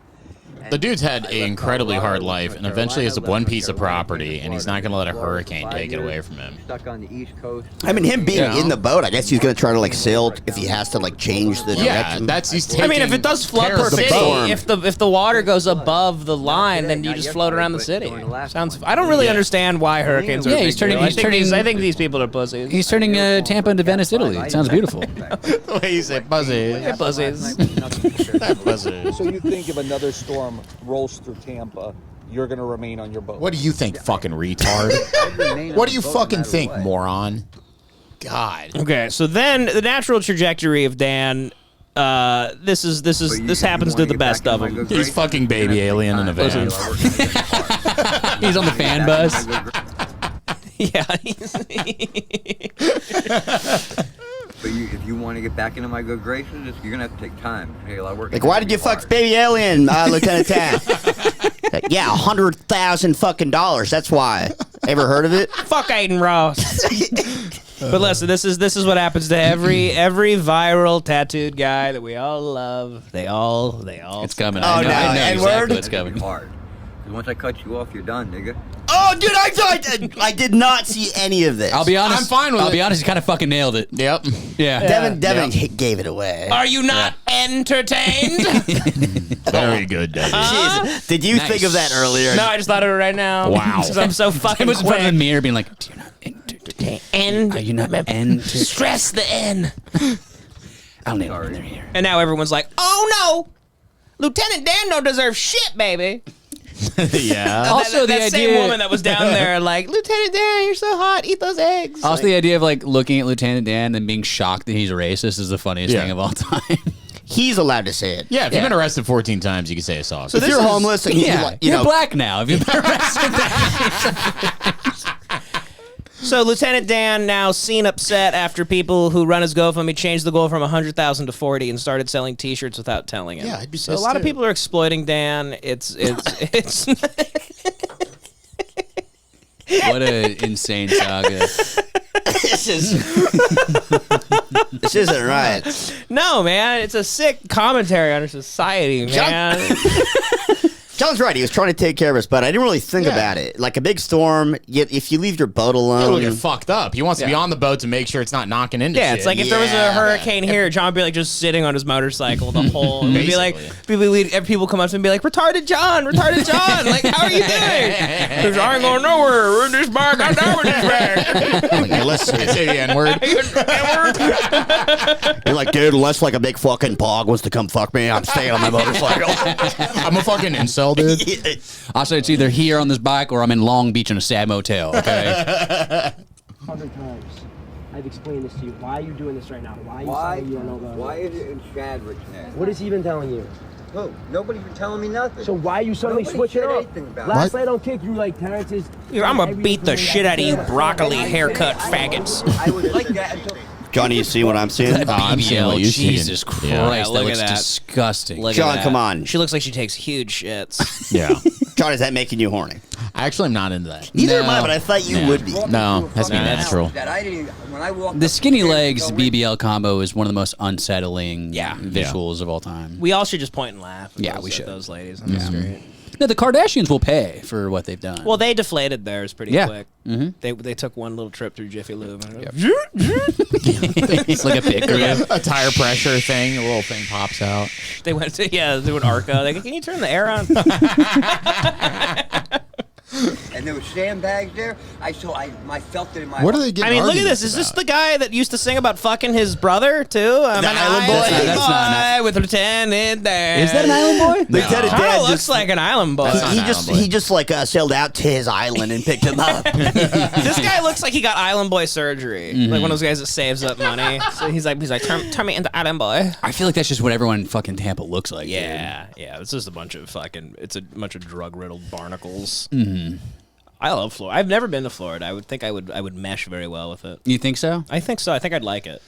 The dude's had an incredibly hard life, and eventually has one piece of property, and he's not going to let a hurricane take it away from him. Stuck on the East Coast. I mean, him being in the boat, I guess he's going to try to, like, sail if he has to, like, change the direction. He's taking I mean, if it does flood care the of the city, storm. if the water goes above the line, then you just float around the city. Sounds. I don't really understand why hurricanes are. Yeah, a big he's turning- deal. he's turning- I think these people are pussies. He's turning Tampa into Venice, Italy. It sounds beautiful. The way you say buzzy. Pussies. So you think if another storm rolls through Tampa, you're going to remain on your boat? What do you think, fucking retard? What do you fucking think, moron? God. Okay, so then the natural trajectory of Dan. This happens to the best of them. He's fucking baby alien in a van. He's on the fan bus. Yeah. But if you want to get back into my good graces, you're gonna have to take time. Hey, I work. Like, why did you fuck baby alien, Lieutenant Dan? Like, yeah, $100,000 fucking dollars. That's why. Ever heard of it? Fuck Aiden Ross. But listen, this is what happens to every viral tattooed guy that we all love. They all. It's coming. Oh, I know, no, I know N-word? exactly what's coming. Hard. 'Cause once I cut you off, you're done, nigga. Oh, dude, I did not see any of this. I'll be honest. I'm fine with I'll it. be honest. He kind of fucking nailed it. Yep. Yeah. Devin gave it away. Are you not entertained? Very good, Daddy. Jesus. Did you think of that earlier? No, I just thought of it right now. Wow. Because I'm so fucking I was in front of the quick. mirror being like, "Do you not entertained? Are you not entertained? Stress the N. I'll nail it when they're here." And now everyone's like, oh no, Lieutenant Dan don't deserve shit, baby. Yeah. Also, that the same idea- woman that was down there, like, Lieutenant Dan, you're so hot, eat those eggs. Also, the idea of like looking at Lieutenant Dan and being shocked that he's racist is the funniest Yeah. thing of all time. He's allowed to say it. Yeah, if you've been arrested 14 times, you can say a sausage. So if you're homeless and You're black now. If you've been arrested, So Lieutenant Dan now seen upset after people who run his GoFundMe changed the goal from 100,000 to 40 and started selling T-shirts without telling him. Yeah, I'd be so a pissed lot of too. people are exploiting Dan. It's what an insane saga. This isn't right. no, man. It's a sick commentary on our society, man. John's right. He was trying to take care of us, but I didn't really think about it. Like a big storm, if you leave your boat alone. He'll get fucked up. He wants to be on the boat to make sure it's not knocking into Yeah, shit. it's like if there was a hurricane here, John would be like just sitting on his motorcycle the whole. We'd be like, people come up to him and be like, retarded John. Like, how are you doing? Because I ain't going nowhere. We're in this bag. I'm down with this bag. Like, unless, say the N-word. you're like, dude, unless like a big fucking pog wants to come fuck me, I'm staying on my motorcycle. I'm a fucking incel, dude. Also, it's either here on this bike or I'm in Long Beach in a sad motel. Okay. 100 times. I've explained this to you. Why are you doing this right now? Why are you Why? saying you don't know about Why is it in Shadrich now? What has he been telling you? Who? Nobody's been telling me nothing. So why are you suddenly Nobody switching said up? anything about Last it. night on Kick, you were like, Terrence is... I'm gonna beat the shit out of you broccoli haircut faggots. I was like that until... Johnny, you see what I'm seeing? I'm seeing what BBL, you're seeing. Jesus Christ, Yeah. Yeah, that look looks at that. disgusting. Look at John, that. come on. She looks like she takes huge shits. Yeah. John, is that making you horny? I actually am not into that. Neither am I, but I thought you would be. No, has to be natural. That I didn't, when I walked The up skinny stairs to legs go in- BBL combo is one of the most unsettling Yeah. visuals of all time. We all should just point and laugh. At Yeah, those, we at should. those ladies on the street. No, the Kardashians will pay for what they've done. Well, they deflated theirs pretty Yeah. quick. Mm-hmm. They took one little trip through Jiffy Lube. It's like a pig. A tire pressure thing, a little thing pops out. They went to an Arca. They go, can you turn the air on? And there were sandbags there. I felt it in my What heart. are they getting? I mean, look at arguments this. Is this about? the guy that used to sing about fucking his brother too? I'm The an Island Boy? island That's not- boy with Lieutenant Dan. Is that an island boy? Lieutenant Kinda Dan looks just, like an island boy. That's not he an just island boy. he just like sailed out to his island and picked him up. This guy looks like he got island boy surgery, like one of those guys that saves up money. So he's like, turn me into island boy. I feel like that's just what everyone in fucking Tampa looks like. Yeah. It's just a bunch of drug riddled barnacles. Mm-hmm. I love Florida. I've never been to Florida. I would think I would mesh very well with it. You think so? I think so. I think I'd like it.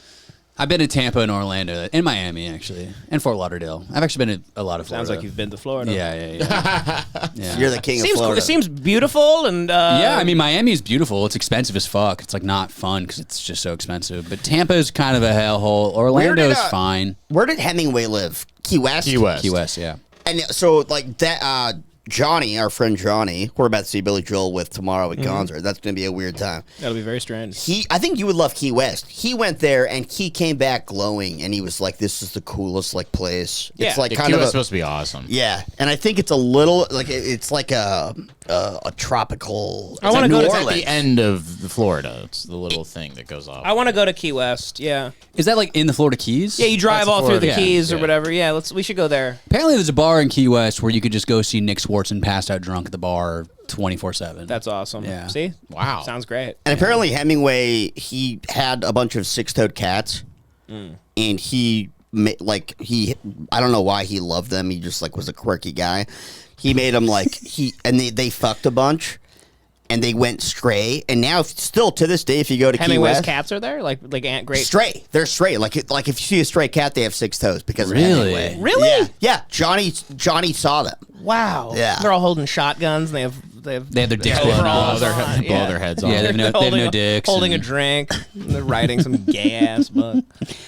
I've been to Tampa and Orlando, and Miami actually, and Fort Lauderdale. I've actually been to a lot of Florida. Sounds like you've been to Florida. Yeah. Yeah. You're the king of Florida. It seems beautiful and Yeah, I mean Miami is beautiful. It's expensive as fuck. It's like not fun because it's just so expensive. But Tampa is kind of a hellhole. Orlando is fine. Where did Hemingway live? Key West. Key West. Key West, yeah. And so like that. Johnny, our friend Johnny, we're about to see Billy Joel with tomorrow at Gonzer. That's going to be a weird time. That'll be very strange. I think you would love Key West. He went there and he came back glowing, and he was like, "This is the coolest like place." Yeah. It's like Yeah, kind Key of West supposed to be awesome. yeah, and I think it's a little like it's like a tropical. I wanna it's go like to New It's at Orleans. the end of Florida. It's the little thing that goes off. I want to go to Key West. Yeah. Is that like in the Florida Keys? Yeah, you drive That's all through the Florida. Keys or Yeah. whatever. Yeah, we should go there. Apparently, there's a bar in Key West where you could just go see Nick Swartzen passed out drunk at the bar 24/7. That's awesome. Yeah. See? Wow. Sounds great. And apparently Hemingway, he had a bunch of six-toed cats, and he I don't know why he loved them. He just like was a quirky guy. He made them like they fucked a bunch, and they went stray. And now, still to this day, if you go to Key Hemingway's West, cats are there? Like Aunt Great. stray. They're stray. Like if you see a stray cat, they have 6 toes because of Really? Hemingway. Really? Yeah. Johnny saw them. Wow. Yeah. They're all holding shotguns and they have They have their dicks blown overalls off. on. Blow their heads off. Yeah, they have no dicks. Holding a and- drink. They're writing some gay ass book.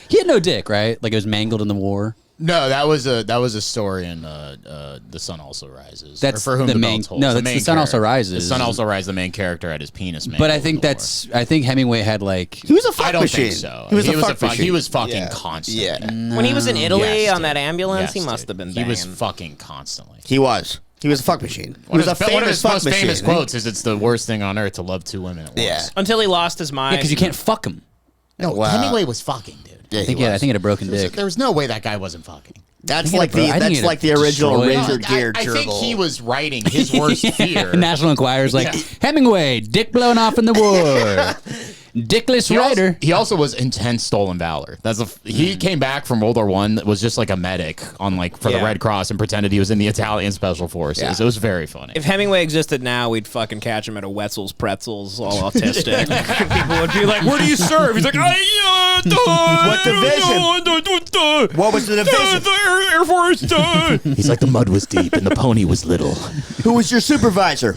He had no dick, right? Like it was mangled in the war. No, that was a story in The Sun Also Rises. That's or For Whom the the main- Bell Tolls. no, that's The Sun Also Rises. The Sun Also Rises. The main character had his penis mangled. But I think I think Hemingway had like He was a fuck I don't machine. think so. He was a fuck machine. He was fucking Yeah. constantly. Yeah. When he was in Italy Yes, on that dude. ambulance, he Yes, must dude. have been He was banging. fucking constantly. He was. He was a fuck machine. He One was a of his famous fuck most machine. famous quotes is, "It's the worst thing on earth to love 2 women at once." Yeah. Until he lost his mind. because you can't fuck him. No, Wow. Hemingway was fucking, dude. Yeah, I think he I was. think he had a broken dick. There was no way that guy wasn't fucking. That's I think like he had a- I think he the had a original destroyed- Richard Gere I think gerbil. he was writing his worst fear. National Enquirer's like Yeah. Hemingway, dick blown off in the war. Dickless writer. He also was intense stolen valor. He came back from World War I, was just like a medic on for the Yeah. Red Cross and pretended he was in the Italian Special Forces. Yeah. It was very funny. If Hemingway existed now, we'd fucking catch him at a Wetzel's Pretzels, all autistic. People would be like, "Where do you serve?" He's like, What division? What was the division? The Air Force. He's like, the mud was deep and the pony was little. Who was your supervisor?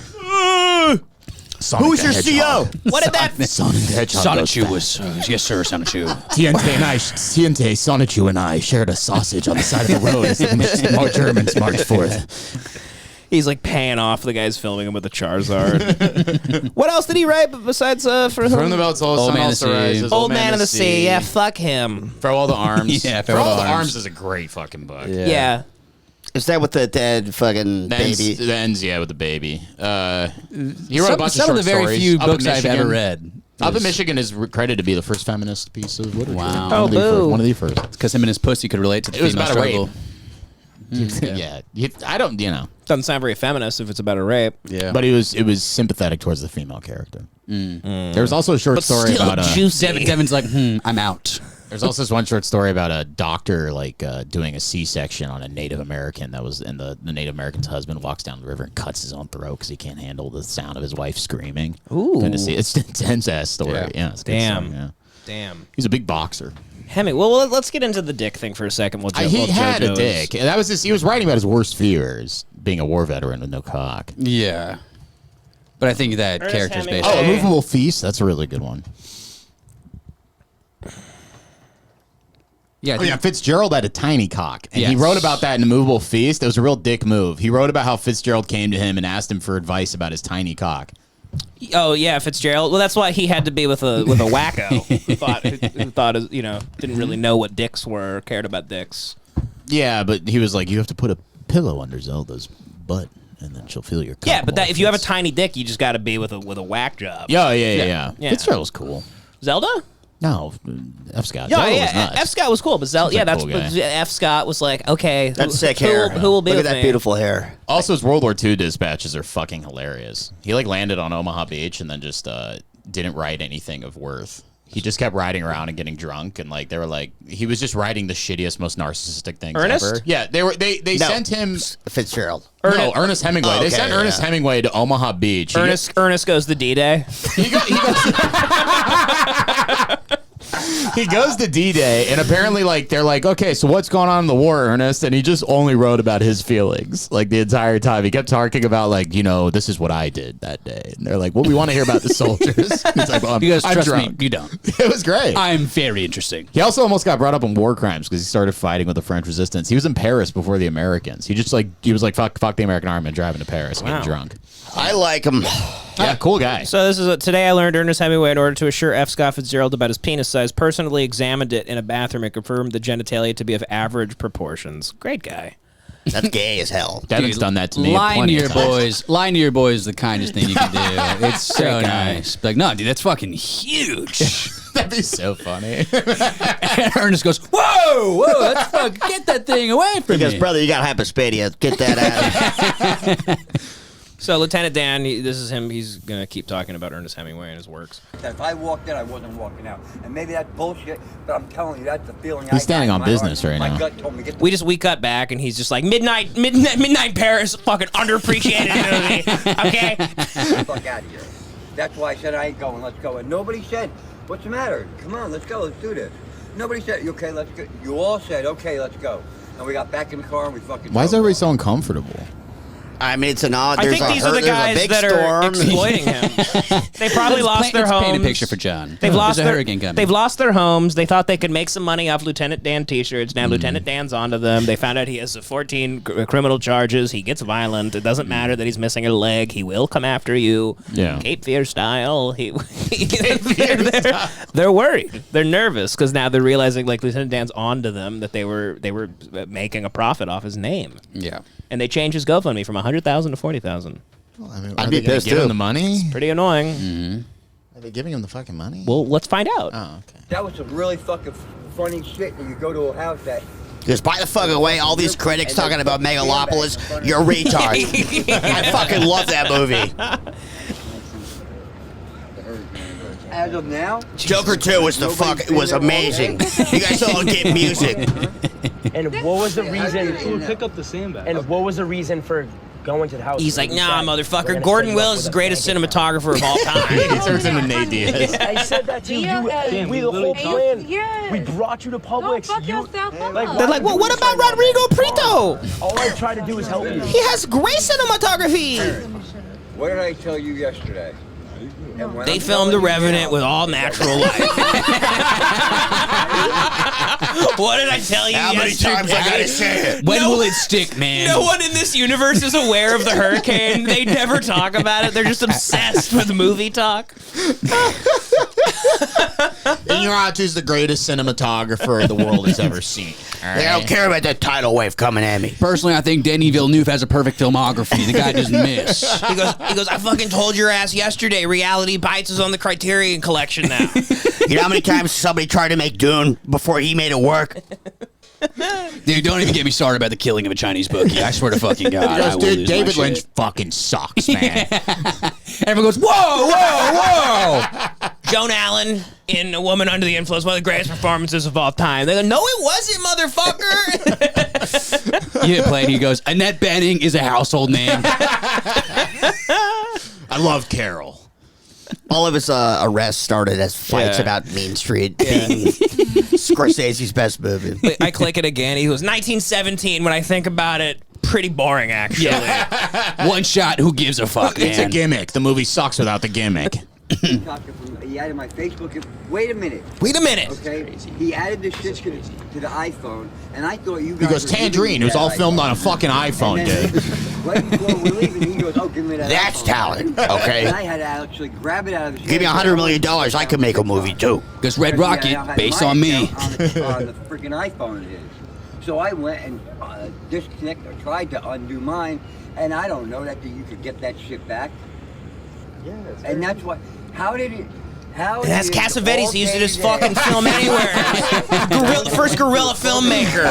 Sonic Who was the your Hedgehog. CO? What did that? Sonic the Hedgehog. goes Sonichu was yes sir, Sonichu. TNT, Sonichu and I shared a sausage on the side of the road as the Germans marched forth. He's like paying off the guys filming him with the Charizard. What else did he write besides For Whom? From the Bell Tolls, Old Sun Man of Also the Sea. Rises, Old Man of the Sea. Yeah, fuck him. Farewell to Arms. Yeah, Farewell to Arms is a great fucking book. Yeah. Is that with the dead fucking The ends, baby? the ends, yeah, with the baby. He wrote a bunch Some of of short the very stories. few Up in books I've Michigan. ever read. Up in Michigan is credited to be the first feminist piece of literature. Wow. Oh, boo. One of the first. Because him and his pussy could relate to the It was female about a struggle. rape. Yeah. I don't, Doesn't sound very feminist if it's about a rape. Yeah. But it was sympathetic towards the female character. There was also a short story still about Devin's like, I'm out. There's also this one short story about a doctor doing a C-section on a Native American that was, and the Native American's husband walks down the river and cuts his own throat because he can't handle the sound of his wife screaming. Ooh, it's an intense ass story. Yeah, it's a good story, yeah. Damn. He's a big boxer. Hemi, well, let's get into the dick thing for a second. He had a dick. And that was he was writing about his worst fears, being a war veteran with no cock. Yeah. But I think that character's based on... Oh, A Movable Feast? That's a really good one. Yeah, Fitzgerald had a tiny cock, and he wrote about that in A Movable Feast. It was a real dick move. He wrote about how Fitzgerald came to him and asked him for advice about his tiny cock. Oh yeah, Fitzgerald. Well, that's why he had to be with a wacko who thought didn't really know what dicks were, or cared about dicks. Yeah, but he was like, you have to put a pillow under Zelda's butt, and then she'll feel your cock. Yeah, but if you have a tiny dick, you just got to be with a whack job. Yeah. Fitzgerald was cool. Zelda? No, F. Scott. Yeah, F. Scott was cool, but Zelda, F. Scott was like, okay, that's sick hair. Who will be Look with at that me? beautiful hair. Also, his World War II dispatches are fucking hilarious. He landed on Omaha Beach and then just didn't write anything of worth. He just kept riding around and getting drunk, and they were like, he was just writing the shittiest, most narcissistic things Ernest? ever. Yeah, they sent him Fitzgerald. Ernest Hemingway. They sent Ernest Hemingway to Omaha Beach. Ernest goes to D-Day. He goes to D-Day, and apparently, they're like, okay, so what's going on in the war, Ernest? And he just only wrote about his feelings, the entire time. He kept talking about, this is what I did that day. And they're like, well, we want to hear about the soldiers. He's like, well, he goes, I'm trust drunk. me, you don't. It was great. I'm very interesting. He also almost got brought up on war crimes because he started fighting with the French resistance. He was in Paris before the Americans. He just, he was like, fuck the American army and driving to Paris, getting drunk. I like him. Yeah, cool guy. So this is today I learned Ernest Hemingway, in order to assure F. Scott Fitzgerald about his penis size, personally examined it in a bathroom and confirmed the genitalia to be of average proportions. Great guy. That's gay as hell. Devin's done that to me. Lying to your boys is the kindest thing you can do. It's so nice. Like, no, dude, that's fucking huge. That'd be so funny. And Ernest goes, whoa, let's get that thing away from me. Because, brother, you got hypospadia. Get that out. So Lieutenant Dan, this is him. He's gonna keep talking about Ernest Hemingway and his works. If I walked in, I wasn't walking out, and maybe that's bullshit. But I'm telling you, that's the feeling. He's standing on business right now. My gut told me get the We cut back, and he's just like midnight Paris, fucking underappreciated movie. Okay, fuck out of here. That's why I said I ain't going. Let's go. And nobody said, "What's the matter? Come on, let's go. Let's do this." Nobody said, "Okay, let's go." You all said, "Okay, let's go." And we got back in the car and we fucking. Why is everybody so uncomfortable? I mean, it's an odd. I think these are the guys that are exploiting him. They probably lost their homes. Paint a picture for John. They've lost There's a hurricane coming. They've lost their homes. They thought they could make some money off Lieutenant Dan T-shirts. Now Lieutenant Dan's onto them. They found out he has 14 criminal charges. He gets violent. It doesn't matter that he's missing a leg. He will come after you. Yeah. Cape Fear style. They're worried. They're nervous because now they're realizing Lieutenant Dan's onto them, that they were making a profit off his name. Yeah. And they changed his GoFundMe from 100,000 to 40,000. Well, I mean, I'd be pissed give him the money. It's pretty annoying. Are they giving him the fucking money? Well, let's find out. Oh, okay. That was some really fucking funny shit that you go to a house that. Just by the fucking way, all these critics talking about Megalopolis, you're retards. I fucking love that movie. As of now, Joker 2 was amazing. You guys all get music. And what was the reason? Pick up the sandbag. And what was the reason for going to the house? He's like, nah, motherfucker. Gordon Willis is the greatest cinematographer of all time. He turns into Nate Diaz. I said that to you. We the whole plan. We brought you to Publix. They're like, well, what about Rodrigo Prieto? All I try to do is help you. He has great cinematography. what did I tell you yesterday? They filmed The Revenant with all natural light. What did I tell you How many yesterday? times I gotta say it? When will it stick, man? No one in this universe is aware of the hurricane. They never talk about it. They're just obsessed with movie talk. Inarritu's the greatest cinematographer the world has ever seen. All They don't care about that tidal wave coming at me. Personally, I think Denis Villeneuve has a perfect filmography. The guy doesn't miss. He goes, I fucking told your ass yesterday, Reality Bites is on the Criterion Collection now. You know how many times somebody tried to make Dune before he made it work? Dude, don't even get me started about the killing of a Chinese bookie. I swear to fucking God. I will Dude, lose David my Lynch shit. fucking sucks, man. Everyone goes, whoa, whoa, whoa. Joan Allen in A Woman Under the Influence, one of the greatest performances of all time. They go, no, it wasn't, motherfucker. You hit play and he goes, Annette Bening is a household name. I love Carol. All of his arrests started as fights about Main Street being Scorsese's best movie. I click it again. He goes, 1917, when I think about it, pretty boring, actually. Yeah. One shot, who gives a fuck, man? It's a gimmick. The movie sucks without the gimmick. He added my Facebook. Wait a minute. Okay, he added the shit to the iPhone, and I thought you guys. He goes, Tangerine. It was all filmed on a fucking iPhone, dude. Right before we're leaving, he goes, "Oh, give me that." That's iPhone. talent, okay? And I had to actually grab it out of the. Give me $100 million, I could make a movie too. Because Red Rocket, based on me. On the freaking iPhone it is. So I went and disconnected, tried to undo mine, and I don't know that you could get that shit back. Yeah, and that's what. How did it? How? That's did it Cassavetes. all He used to came just fucking film anywhere. First guerrilla filmmaker.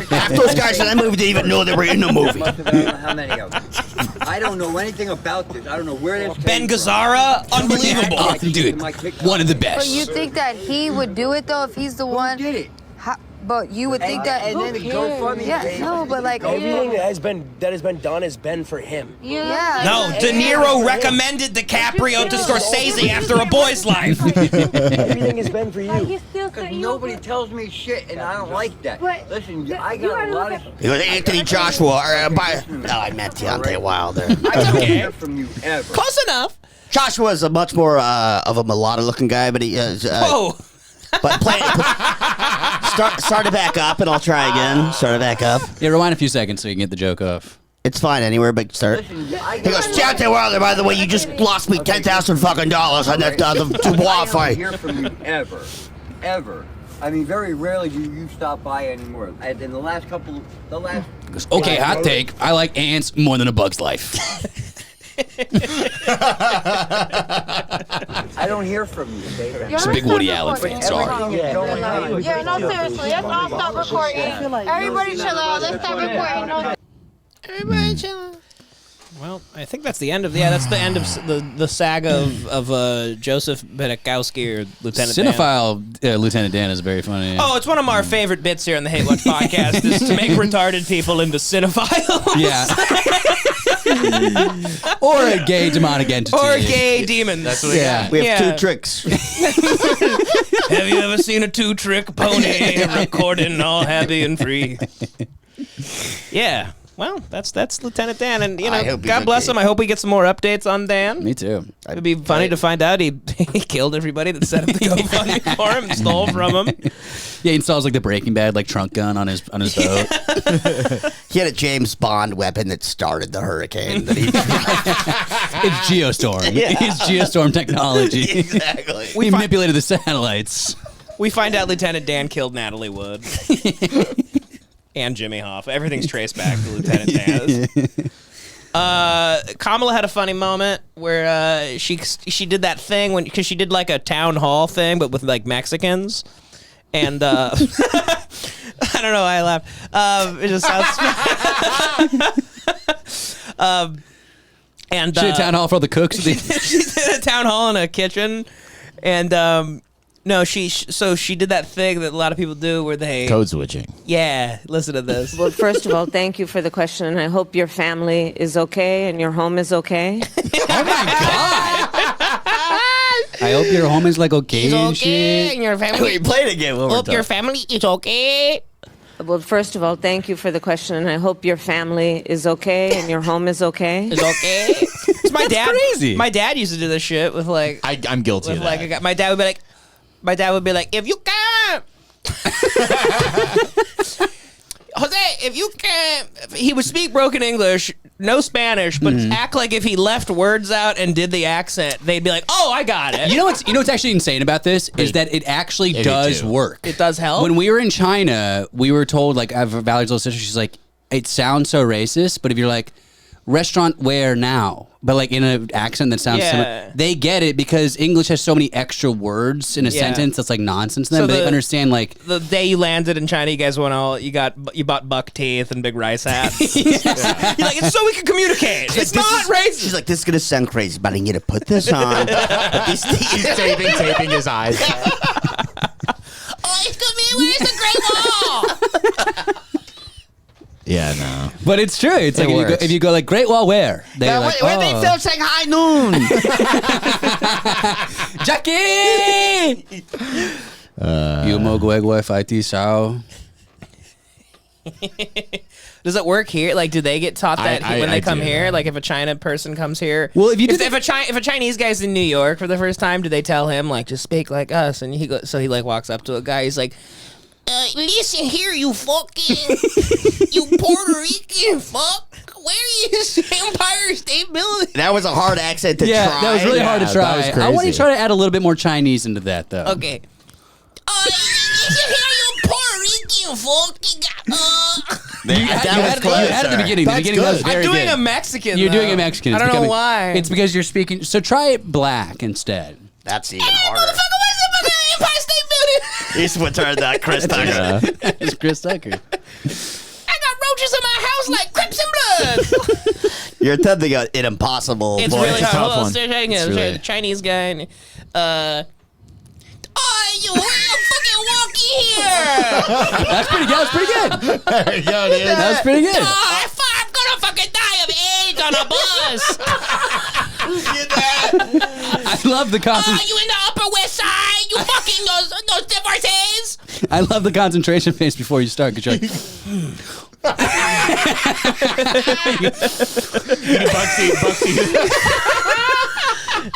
Half those guys in that movie didn't even know they were in the movie. I don't know how many of them. I don't know anything about this. I don't know where this Ben came Gazzara, from. unbelievable. Oh, dude, one of the But best. you think that he would do it though if he's the one? Who did it? But you would think that. and then the GoFundMe Yeah, page. no, but like. Everything that has been done has been for him. Yeah. No, De Niro recommended DiCaprio to Scorsese after A Boy's Life. Everything has been for you. Because nobody tells me shit, and I don't like that. Listen, I got a lot of. He goes, Anthony Joshua. No, I meant Deontay Wilder. I don't hear from you ever. Close enough. Joshua is a much more of a mulatto-looking guy, but he is. Whoa. But start it back up, and I'll try again. Start it back up. Yeah, rewind a few seconds so you can get the joke off. It's fine anywhere, but start. He goes, Deontay Wilder, by the way, you just lost me $10,000 fucking dollars on that the Dubois I don't fight. hear from you ever. I mean, very rarely do you stop by anymore. And in the last. Okay, hot take. I like ants more than A Bug's Life. I don't hear from you, David. It's a big Woody Allen fan. Sorry. Yeah, no, seriously, let's all stop recording. Everybody chill out. Let's stop recording. No. Everybody chill. Well, I think that's the end of that's the end of the saga of Joseph Bedekowski or Lieutenant Dan. Cinephile Lieutenant Dan is very funny. Oh, it's one of our favorite bits here on the Hate Watch podcast is to make retarded people into cinephiles. Yeah. Or a gay demonic entity. Or gay demons. That's what we got. We have two tricks. Have you ever seen a two-trick pony recording all happy and free? Yeah. Well, that's Lieutenant Dan, and God bless him. I hope we get some more updates on Dan. Me too. It'd be funny to find out he killed everybody that set up the GoFundMe for him and stole from him. Yeah, he installs like the Breaking Bad like trunk gun on his boat. He had a James Bond weapon that started the hurricane. That he It's Geostorm. Yeah. It's Geostorm technology. Exactly. He manipulated the satellites. We find out Lieutenant Dan killed Natalie Wood. And Jimmy Hoffa. Everything's traced back to Lieutenant Dan. Kamala had a funny moment where she did that thing because she did like a town hall thing, but with like Mexicans. And I don't know why I laughed. It just sounds. And She did a town hall for the cooks. She did a town hall in a kitchen, and no, she did that thing that a lot of people do where they Code switching. Yeah, listen to this. Well, first of all, thank you for the question, and I hope your family is okay and your home is okay. Oh my God! I hope your home is like okay and shit. And your family. Play it again. Hope your family is okay. Well, first of all, thank you for the question, and I hope your family is okay and your home is okay. Is okay. It's my dad. Crazy. My dad used to do this shit with like. I'm guilty of that. My dad would be like, if you can't. Jose, if you can't, he would speak broken English, no Spanish, but act like if he left words out and did the accent, they'd be like, "Oh, I got it." You know what's actually insane about this is that it actually does work. It does help. When we were in China, we were told, like, I have Valerie's little sister, she's like, it sounds so racist, but if you're like, restaurant where now? But like in an accent that sounds similar. They get it because English has so many extra words in a sentence that's like nonsense to them, but they understand like the day you landed in China, you guys went all you bought buck teeth and big rice hats. You're like, it's so we can communicate. It's not racist. She's like, this is gonna sound crazy, but I need to put this on. He's taping his eyes. Oh, excuse me, where's the Great Wall? Yeah, no. But it's true. It's like if you go like Great Wall where? They're like, where they film Shanghai Noon? Jackie! Yumo Guegwe Fighty Sao. Does it work here? Like, do they get taught that when they come here? Like, if a China person comes here, well, if a Chinese guy's in New York for the first time, do they tell him like just speak like us? And he like walks up to a guy. He's like, listen here, you fucking, you Puerto Rican fuck. Where is Empire State Building? That was a hard accent to try. Yeah, that was really hard to try. That was crazy. I want to try to add a little bit more Chinese into that, though. Okay. Listen here, you Puerto Rican fuck. You had it at the beginning. The beginning was very I'm doing good. a Mexican. You're doing a Mexican. I don't know why. It's because you're speaking. So try it black instead. That's even harder. He's what turned that Chris Tucker. It's Chris Tucker. I got roaches in my house like Crips and Blood. You're attempting an impossible It's voice. really tough one. Really... Chinese guy. Oh, you fucking walkie here. That's pretty good. That's pretty good. There you go, dude. That's pretty good. Oh, I'm gonna fucking die of AIDS on a bus. I love the concentration. You in the Upper West Side? You fucking those divorces? I love the concentration phase before you start because you're like,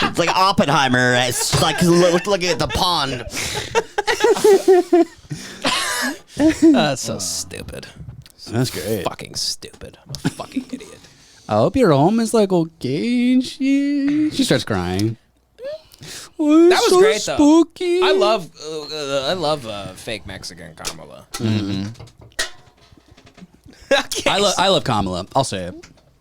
It's like Oppenheimer. It's like looking at the pond. That's so stupid. That's great. Fucking stupid. I'm a fucking idiot. I hope your home is like okay. And she starts crying. Oh, That was so great spooky. though. I love fake Mexican Kamala. Mm-hmm. I love Kamala. I'll say it.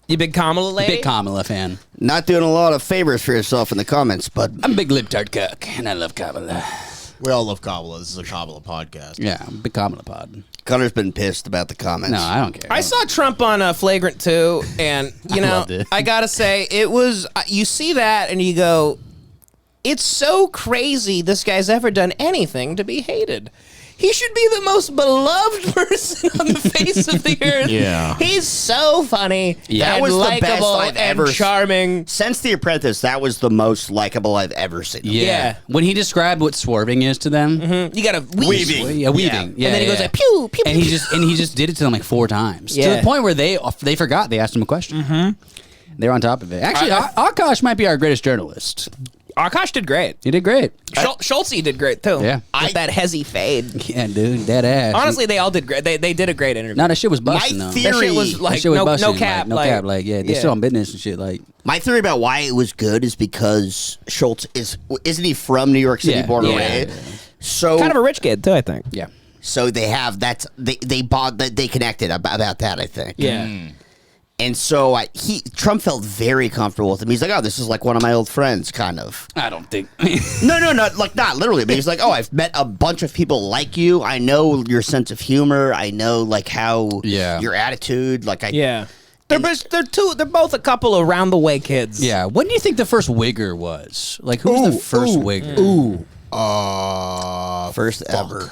You big Kamala lady? Big Kamala fan. Not doing a lot of favors for yourself in the comments, but I'm a big libtard cook, and I love Kamala. We all love Kamala. This is a Kamala podcast. Yeah, big Kamala pod. Connor's been pissed about the comments. No, I don't care. I saw Trump on Flagrant 2, and you know, I gotta say, it was. You see that, and you go, "It's so crazy this guy's ever done anything to be hated." He should be the most beloved person on the face of the earth. Yeah. He's so funny. That and was the best likable I've and ever charming. Since The Apprentice, that was the most likable I've ever seen. Yeah. When he described what swerving is to them, You gotta Weaving. Yeah, weaving. Yeah. and then he goes like pew pew. and he just did it to them like 4 times to Yeah. the point where they forgot. They asked him a question. They're on top of it. Actually, Akash might be our greatest journalist. Akash did great. He did great. Schultze did great too. Yeah. With that hezzy fade. Yeah, dude, that ass. Honestly, they all did great. They did a great interview. No, that shit was busting though. My That shit theory was like That shit was no busting, cap. no cap. Like, yeah, they still on business and shit. Like, My theory about why it was good is because Schultz isn't he from New York City, Yeah. born and Yeah. raised? So kind of a rich kid too, I think. yeah. So they have they bought that they connected about that, I think. Yeah. And so Trump felt very comfortable with him. He's like, oh, this is like one of my old friends, kind of. I don't think. No, not literally. But he's like, oh, I've met a bunch of people like you. I know your sense of humor. I know like how your attitude. Like They're both a couple of round the way kids. Yeah. When do you think the first wigger was? Like, who was the first wigger? First ever.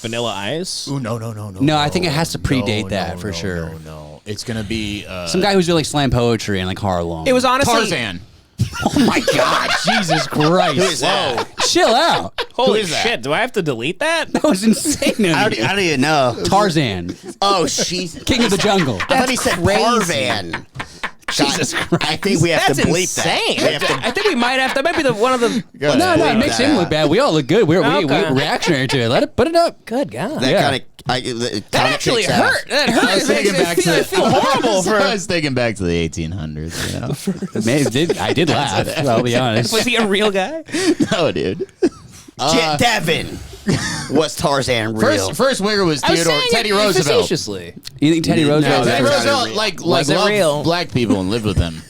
Vanilla Ice. Ooh, no. No, I think it has to predate that for sure. No. It's gonna be Some guy who's doing like slam poetry in like Harlem. It was honestly Tarzan. Oh my God, Jesus Christ! Who is that? Chill out. Holy shit! Do I have to delete that? That was insane. I don't even know. Tarzan, Oh, she's King of the Jungle. I thought he said Parvan. Jesus Christ! I think we have That's to bleep insane. that. I think we might have. That might be one of the. No, it makes him look bad. We all look good. We're Okay. reactionary to it. Put it up. Good God. That Yeah. kind of That actually hurt. That hurt. I was thinking back to I feel horrible for. I was thinking back to the 1800s. You know? I did laugh. I'll be honest. Was he a real guy? No, dude. Devin. Was Tarzan real? First wigger was I was Theodore saying Teddy it Roosevelt. facetiously. You think Teddy Roosevelt? Teddy Roosevelt Was it loved real? black people and lived with them.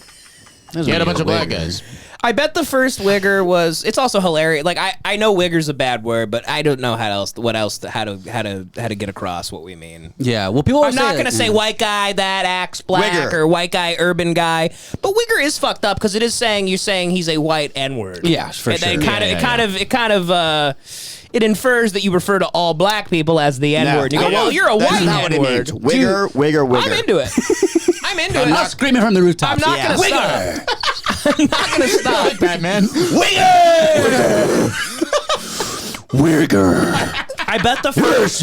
He had a bunch of black guys. I bet the first wigger was. It's also hilarious. Like I know wigger's a bad word, but I don't know how to get across what we mean. Yeah, well, people. I'm not gonna say white guy that acts black Wigger. or white guy urban guy, but wigger is fucked up because it is saying you're saying he's a white N-word. Yeah, for And sure. It infers that you refer to all black people as the N-word. You go, well, you're a That's white not what it N-word. means. Wigger. I'm into it. I'm into I'm it. not screaming from the rooftops. I'm not gonna stop. I'm not gonna stop. Batman. Wigger. I bet the first.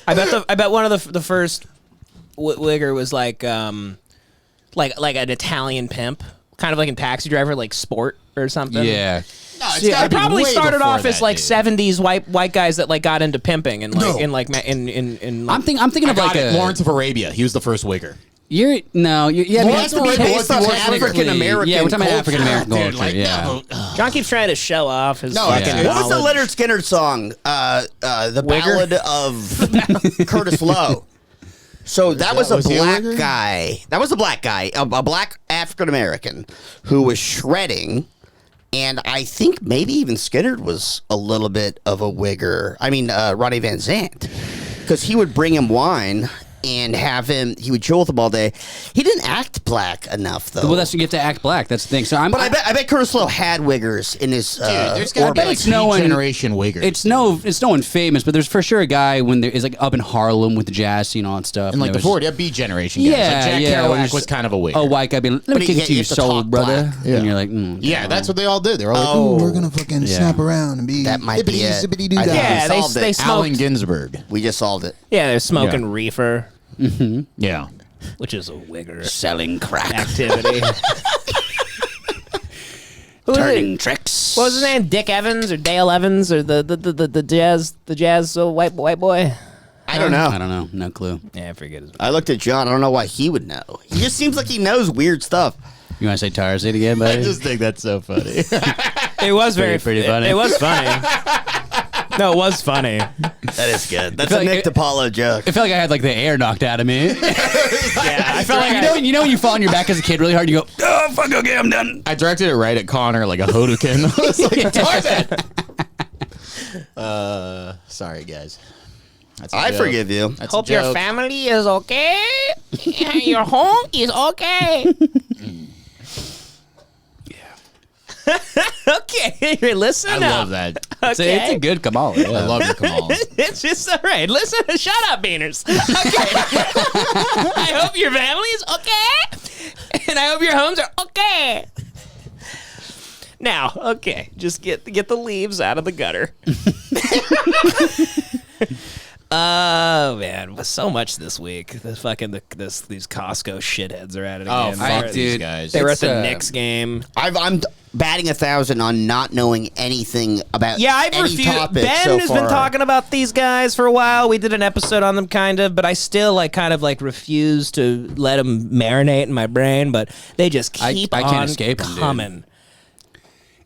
I bet one of the first wigger was like an Italian pimp, kind of like in Taxi Driver, like Sport or something. Yeah. No, it's Yeah, gotta it be probably way started before off as that, like dude. 70s white guys that like got into pimping and like in I'm thinking of like Lawrence of Arabia. He was the first wigger. Yeah, Lawrence of Arabia was the African American. Yeah, we're talking about culture. African American Dude, culture. like, Yeah. John keeps trying to show off his fucking yeah. What was the knowledge. Leonard Skinner song? The Wigger? Ballad of Curtis Lowe. So that was a was he a black wigger? guy. That was a black guy, a black African American who was shredding. And I think maybe even Skinner was a little bit of a wigger. I mean, Ronnie Van Zant. Because he would bring him wine and have him, he would chill with him all day. He didn't act black enough, though. Well, that's you get to act black. That's the thing. So But I bet Curtis Lowe had wiggers in his There's got to be orbit. like generation wigger. It's no one famous, but there's for sure a guy when there is like up in Harlem with the jazz scene, all that stuff. and like the there was- 40, B generation guys. Yeah, like Jack yeah, Kerouac there's was kind of a wigger. A white guy being, let But me kick yeah, it to you your have to soul, talk brother. black. And you're like, Yeah, that's what they all did. They were all like, Oh. Ooh, we're gonna fucking Yeah. snap around and be That might be it. zippity-zippity-doo-dah. I think Yeah, we solved they it. Allen smoked. Ginsberg. We just solved it. Yeah, they're smoking reefer, Yeah. which is a wigger selling crack. activity. Who was Turning it? tricks. What was his name? Dick Evans or Dale Evans or the jazz white boy? I don't know. I don't know. No clue. Yeah, I forget his. I looked at John. I don't know why he would know. He just seems like he knows weird stuff. You want to say Tarzan again, buddy? I just think that's so funny. It was pretty funny. It was funny. No, it was funny. That is good. That's feel a like Nick DiPaolo joke. I feel like I had like the air knocked out of me. Yeah, I felt like you know when you fall on your back as a kid really hard, you go, oh fuck, okay, I'm done. I directed it right at Connor like a Hodoken. I was like, Tarzan! Sorry, guys. That's a I joke. forgive you. That's a Hope your joke. family is okay. Your home is okay. Okay, listen I up. love that. Okay. It's a good Kamala. I love your Kamal. It's just all right. Listen, shut up, Beaners. Okay. I hope your family is okay, and I hope your homes are okay. Now, okay, just get the leaves out of the gutter. Oh man, so much this week. These Costco shitheads are at it Oh, again. fuck these guys. They were at the It's, Knicks game. I'm batting 1,000 on not knowing anything about Yeah, I've any refused. topic Ben so has far. been talking about these guys for a while. We did an episode on them, kind of, but I still kind of refuse to let them marinate in my brain. But they just keep I can't on escape 'em, dude. coming.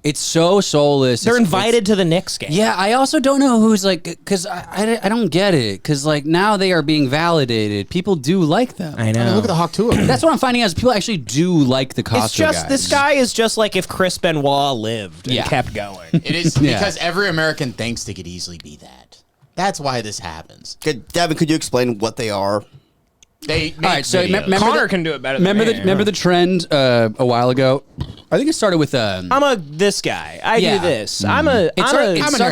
It's so soulless. They're It's- invited to the Knicks game. Yeah, I also don't know who's because I don't get it. Because now they are being validated. People do like them. I know. I mean, look at the Hawk Tour. That's what I'm finding out is people actually do like the Costco It's just guys. this guy is just like if Chris Benoit lived and Yeah. kept going. It is Yeah. because every American thinks they could easily be that. That's why this happens. Devin, could you explain what they are? They All right, so remember Connor can do it better than me. remember the trend a while ago? I think it started with I'm this guy. I Yeah. do this. It started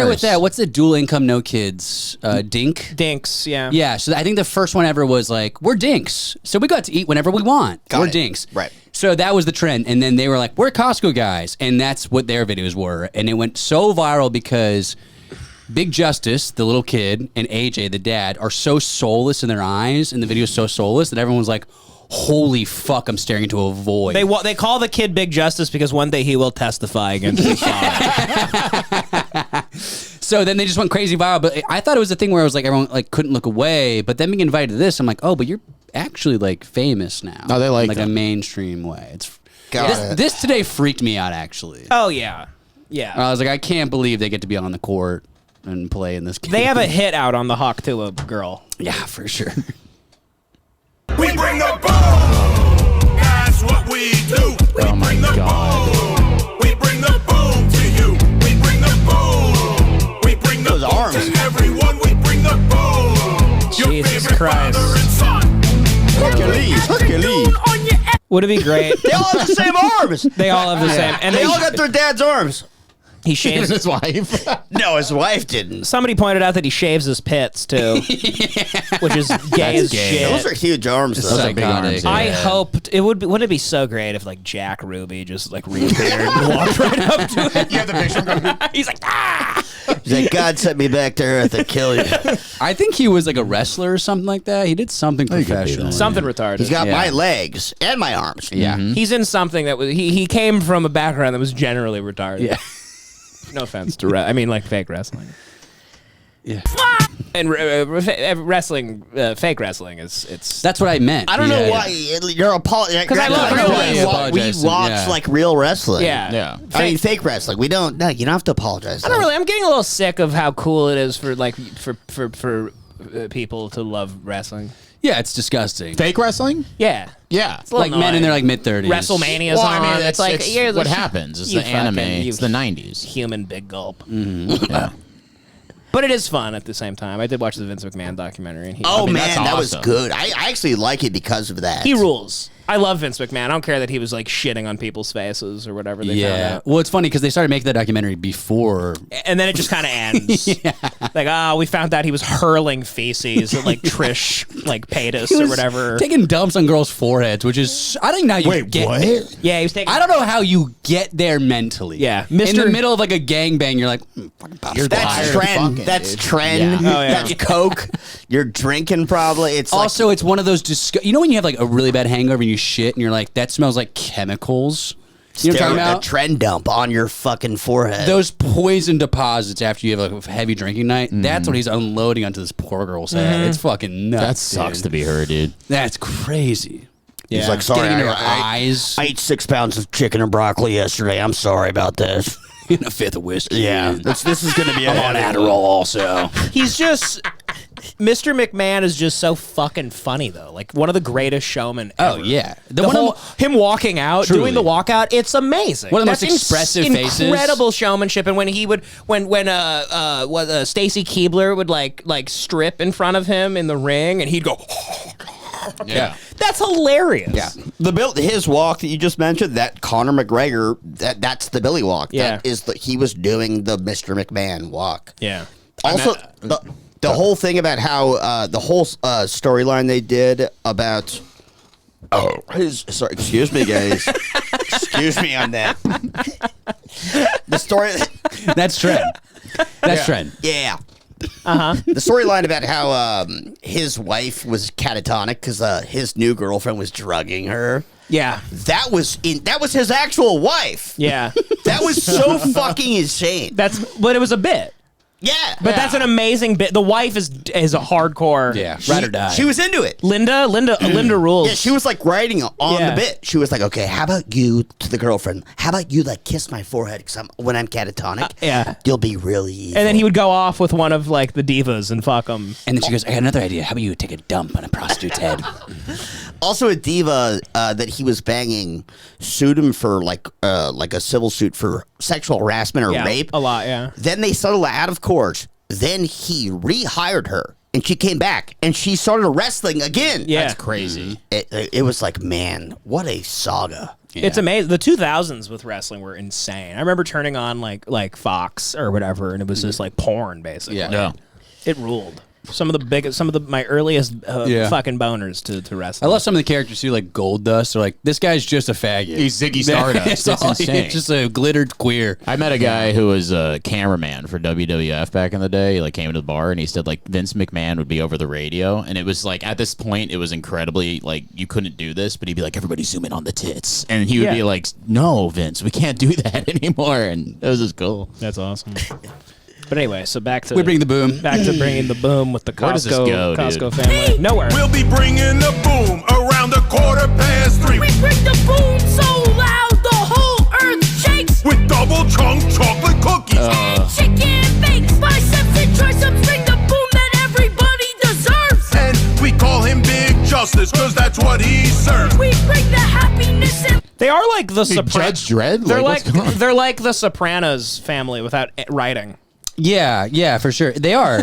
with nurse. that. What's the dual income, no kids? Dink. Dinks, yeah. Yeah, so I think the first one ever was like, we're dinks. So we got to eat whenever we want. Got we're it. dinks. Right. So that was the trend. And then they were like, we're Costco guys. And that's what their videos were. And it went so viral because Big Justice, the little kid, and AJ, the dad, are so soulless in their eyes, and the video is so soulless that everyone was like, holy fuck, I'm staring into a void. They call the kid Big Justice because one day he will testify against his father. So then they just went crazy viral. But I thought it was a thing where I was like, everyone couldn't look away. But then being invited to this, I'm like, oh, but you're actually famous now. Oh, they like a them. mainstream way. It's Got it. this today freaked me out actually. Oh yeah. Yeah. I was like, I can't believe they get to be on the court and play in this game. They have a hit out on the Hawk to a girl. Yeah, for sure. We bring the boom. That's what we do. Oh my God. We bring the boom to you. We bring the boom. We bring the boom arms. to everyone. We bring the boom. Jesus Christ. Hercules. Would it be great? They all have the same arms. They all have the same. And they all got their dad's arms. He shaves his wife. No, his wife didn't. Somebody pointed out that he shaves his pits too, which is gay as shit. Those are huge arms. Those are big arms. I hoped it would be. Wouldn't it be so great if like Jack Ruby just like reappeared and walked right up to it? You have the picture. He's like, ah! He's like, God sent me back to Earth to kill you. I think he was like a wrestler or something like that. He did something professional. Something retarded. He's got my legs and my arms. Yeah. He's in something that was. He came from a background that was generally retarded. Yeah. No offense to I mean like fake wrestling. Yeah. And wrestling, fake wrestling it's. That's what I meant. I don't know why you're apologizing. Because I love real wrestling. We watch like real wrestling. Yeah. I mean, fake wrestling. We don't. No, you don't have to apologize. I don't really. I'm getting a little sick of how cool it is for like for people to love wrestling. Yeah, it's disgusting. Fake wrestling? Yeah. Yeah. It's a little Like men in their like mid-30s. WrestleMania's Well, on. I mean, it's like here's what a- happens. It's you the anime. fucking- you It's the 90s. Human big gulp. Yeah. But it is fun at the same time. I did watch the Vince McMahon documentary. And Oh I mean, man, that's that was awesome. good. I actually like it because of that. he rules. I love Vince McMahon. I don't care that he was like shitting on people's faces or whatever they found Yeah. out. Well, it's funny because they started making that documentary before. And then it just kind of ends. Like, we found out he was hurling feces at like Trish, like Paytas He or was whatever. taking dumps on girls' foreheads, which is I don't know how you get. Yeah, he was taking. I don't know how you get there mentally. Yeah, in the middle of like a gangbang, you're like, That's trend. That's trend. Yeah. Oh, yeah. That's coke. You're drinking probably. It's also it's one of those. You know when you have like a really bad hangover and you shit and you're like, that smells like chemicals. You know what I'm talking about? A trend dump on your fucking forehead. Those poison deposits after you have a heavy drinking night. That's what he's unloading onto this poor girl's head. It's fucking nuts. That sucks dude. to be her, dude. That's crazy. He's like, sorry, Getting into her I eyes. ate 6 pounds of chicken and broccoli yesterday. I'm sorry about this. In a fifth of whiskey. Yeah, this is gonna be. I'm on Adderall also. He's just. Mr. McMahon is just so fucking funny though. Like one of the greatest showmen ever. Oh yeah, Him walking out, Truly. doing the walkout, it's amazing. One of the That's most expressive faces. Incredible showmanship. And when he would, when Stacy Keibler would like strip in front of him in the ring, and he'd go. Yeah. That's hilarious. Yeah, his walk that you just mentioned, that Conor McGregor, that's the Billy walk. Yeah. That is he was doing the Mr. McMahon walk. Yeah. Also, the whole thing about how the whole storyline they did about. Sorry, excuse me, guys. Excuse me on that. The story. That's trend. That's trend. Yeah. The storyline about how his wife was catatonic because his new girlfriend was drugging her. Yeah. That was his actual wife. Yeah. That was so fucking insane. But it was a bit. Yeah. But that's an amazing bit. The wife is a hardcore. Yeah. Ride or die. She was into it. Linda rules. Yeah, she was like writing on the bit. She was like, okay, how about you, to the girlfriend, how about you like kiss my forehead when I'm catatonic? Yeah. You'll be really evil. And then he would go off with one of like the divas and fuck them. And then she goes, I got another idea. How about you take a dump on a prostitute's head? Also, a diva that he was banging sued him for like a civil suit for sexual harassment or rape. A lot, yeah. Then they settled out of court. Then he rehired her, and she came back, and she started wrestling again. Yeah. That's crazy. It was like, man, what a saga. Yeah. It's amazing. The 2000s with wrestling were insane. I remember turning on like Fox or whatever, and it was just like porn, basically. Yeah. It ruled. Some of my earliest fucking boners to wrestling. I love some of the characters too, like Gold Dust. They're like, this guy's just a faggot. He's Ziggy Stardust. That's insane. He's just a glittered queer. I met a guy who was a cameraman for WWF back in the day. He like came to the bar and he said like Vince McMahon would be over the radio, and it was like at this point it was incredibly like you couldn't do this, but he'd be like, everybody zoom in on the tits, and he would be like, no, Vince, we can't do that anymore, and it was just cool. That's awesome. But anyway, so back to bring the boom. Back to bringing the boom with the Where does this go, Costco dude? family. Nowhere. We'll be bringing the boom around the 3:15. We bring the boom so loud the whole earth shakes. With double chunk chocolate cookies. And chicken bakes, biceps and triceps, bring the boom that everybody deserves. And we call him Big Justice, cause that's what he serves. We bring the happiness and They are like the Judge Dredd? They're Like, what's going on? they're like the Sopranos family without writing. Yeah, for sure. They are.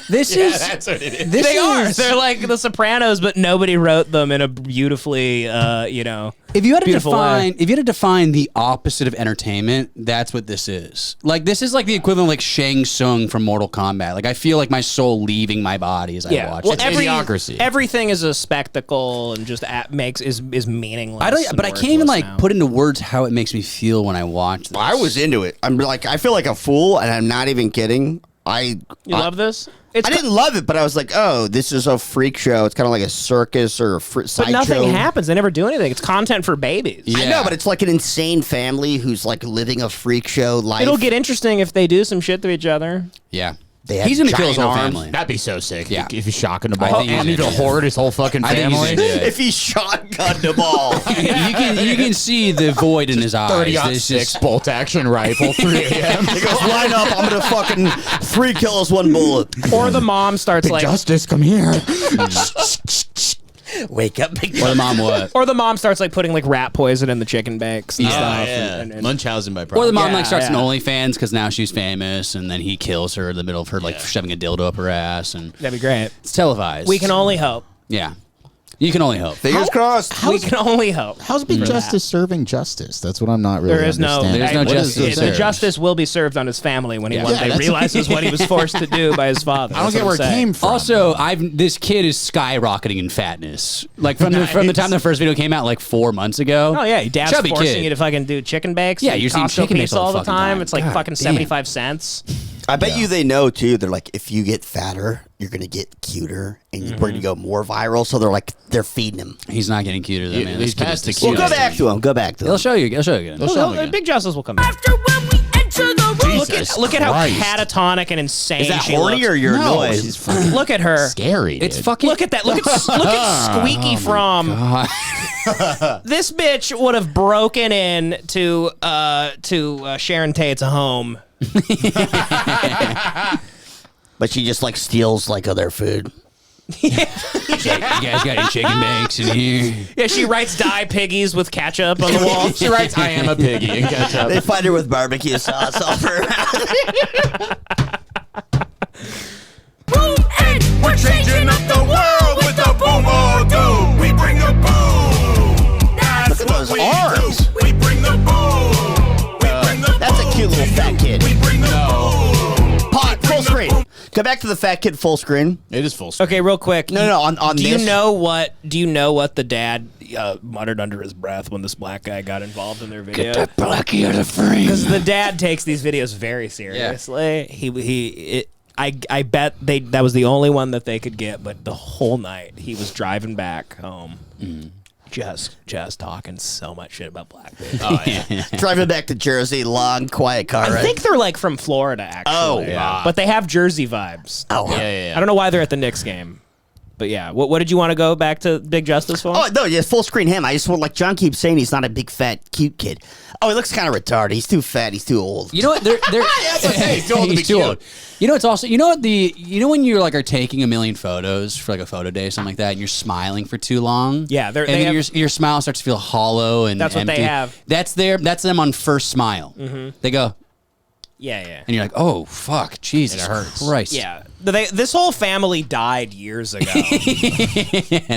This Yeah, is. that's what it is. This They are. is- They're like the Sopranos, but nobody wrote them in a beautifully, If you had to beautiful way. define the opposite of entertainment, that's what this is. Like this is like the equivalent of like Shang Tsung from Mortal Kombat. Like I feel like my soul leaving my body as I watch. Well, it. everything is a spectacle and just is meaningless. I don't, and but I can't even worthless like now. put into words how it makes me feel when I watch this. I was into it. I'm like, I feel like a fool, and I'm not even kidding. You love this? I didn't love it, but I was like, oh, this is a freak show. It's kind of like a circus or a But sideshow. nothing happens. They never do anything. It's content for babies. I know, but it's like an insane family who's like living a freak show life. It'll get interesting if they do some shit to each other. Yeah. They have He's gonna kill his giant whole arms. family. That'd be so sick. Yeah. If he's shocking the I ball think he's and he'd into it. hoard his whole fucking I think he's family. into it. If he shotgun the ball. you can see the void in his eyes. 30-06 bolt action rifle, 3 a.m. He goes, line up, I'm gonna fucking 3 kills, 1 bullet. Or the mom starts Big like Justice, come here. Wake up, big Or the mom what? Or the mom starts like putting like rat poison in the chicken bakes and Yeah, stuff. Yeah, and- Munchausen by Or the proxy. mom Yeah, like starts an yeah. OnlyFans because now she's famous, and then he kills her in the middle of her like shoving a dildo up her ass, and That'd be great. it's televised. We can only hope. Yeah, you can only hope. Fingers crossed. We can only hope. How's Big for Justice serving justice? That's what I'm not really There is no, understanding. There's no what justice is- the served. justice will be served on his family when he Yeah. one Yeah, day that's- realizes what he was forced to do by his father. I don't That's get what where I'm it saying. came from. Also, this kid is skyrocketing in fatness. Like from the time the first video came out, like 4 months ago. Oh yeah, your dad's Chubby forcing kid. you to fucking do chicken bakes. Yeah, and you're seeing Costco chicken bakes pizza all the all the fucking time. time. It's like God fucking damn. 75 cents. I bet you they know too. They're like, if you get fatter, you're gonna get cuter, and we're gonna go more viral. So they're feeding him. He's not getting cuter than man. he's This kid past is the Well, cute. go back to him. Go back to him. He'll show you. He'll show you again. Big Justice will come back. after when we enter the room. Look at how Christ. catatonic and insane Is that she horny looks. or your No, noise? she's fucking Look at her. scary. It's dude. fucking. Look at that. Look at Squeaky from. This bitch would have broken in to Sharon Tate's home. But she just like steals like other food. You guys got any chicken bakes in here? Yeah, she writes "Die Piggies" with ketchup on the wall. She writes, I am a piggy and ketchup. They find her with barbecue sauce all over. Boom, and we're changing up the world with the boom or doom. We bring the boom. That's Look at what those we arms. do. We bring the boom. We bring the That's a cute little fat kid. We bring the boom. Pot, full screen. Go back to the fat kid full screen. It is full screen. Okay, real quick. No, on Do this. you know what? Do you know what the dad muttered under his breath when this black guy got involved in their video? Get that blackie out of frame. Because the dad takes these videos very seriously. I bet that was the only one that they could get. But the whole night he was driving back home, just talking so much shit about black people. Oh, yeah. Driving back to Jersey, long, quiet car I ride. think they're like from Florida, actually. Oh, yeah. But they have Jersey vibes. Oh, Yeah. I don't know why they're at the Knicks game. But yeah, what did you want to go back to Big Justice for? Oh, no, yeah, full screen him. I just want, like John keeps saying, he's not a big, fat, cute kid. Oh, he looks kind of retarded. He's too fat. He's too old. You know what? They're He's too old to be cute. You know, it's also you know when you're like are taking a million photos for like a photo day or something like that, and you're smiling for too long. Yeah, and they then have- your smile starts to feel hollow and That's what they empty. have. That's them on first smile. They go, Yeah. and you're like, oh fuck, Jesus Christ. Yeah. This whole family died years ago.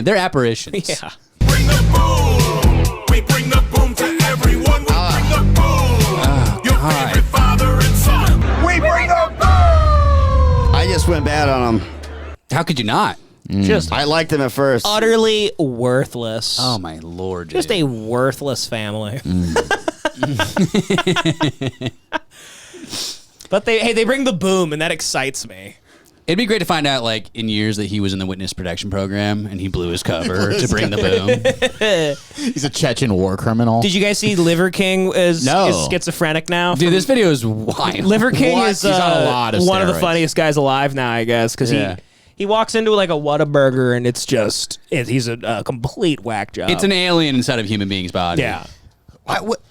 They're apparitions. Yeah. Bring the boom. We bring the boom to everyone. We bring the boom. Your favorite father and son. We bring the boom. I just went bad on him. How could you not? Just I liked him at first. utterly worthless. Oh my lord. Just dude. a worthless family. But they bring the boom, and that excites me. It'd be great to find out, like, in years that he was in the witness protection program and he blew his cover to bring the boom. He's a Chechen war criminal. Did you guys see Liver King is schizophrenic now? Dude, this video is wild. Liver King What? is He's on a lot of one of the steroids. funniest guys alive now, I guess, because he walks into like a Whataburger and it's just he's a complete whack job. It's an alien inside of a human being's body. Yeah.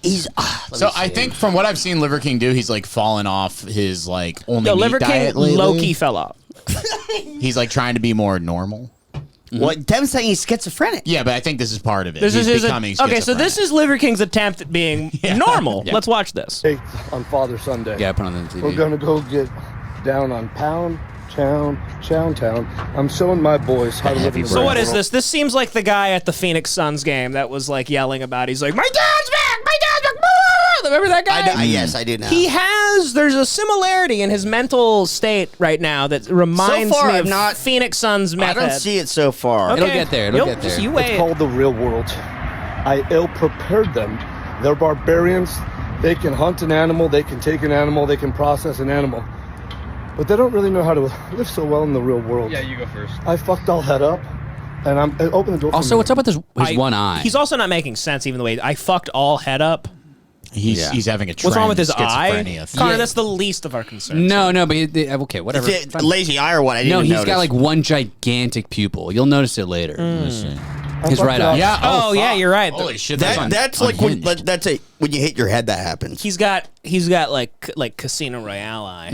He's So I think from what I've seen Liver King do, he's like fallen off his like only meat Liver King diet lately. low-key fell off. He's like trying to be more normal. What Devin's saying, he's schizophrenic. Yeah, but I think this is part of it. This He's is becoming okay, so schizophrenic. this is Liver King's attempt at being normal. Yeah. Let's watch this. Hey, on Father Sunday. Yeah, put on the TV. We're gonna go get down on Pound Town. I'm showing my boys how to live in the So real what is world. this? This seems like the guy at the Phoenix Suns game that was like yelling about. He's like, "My dad's back! My dad's back!" Remember that guy? Yes, I do now. There's a similarity in his mental state right now that reminds So far, me I'm of not- Phoenix Suns method. I don't see it so far. Okay. It'll get there. It'll get there. Just you It's wait. called the real world. I ill-prepared them. They're barbarians. They can hunt an animal. They can take an animal. They can process an animal. But they don't really know how to live so well in the real world. Yeah, you go first. I fucked all that up, and I opened the door. Also, what's up with his one eye? He's also not making sense, even the way I fucked all head up. He's having a trend. What's wrong with his eye? schizophrenia thing. Connor, that's the least of our concerns. No, but okay, whatever. Is it a lazy eye or what? I didn't No, even he's notice. got like one gigantic pupil. You'll notice it later. His right eye. Yeah. Oh, yeah, you're right. Holy shit. That's like when you hit your head that happens. He's got like Casino Royale eye.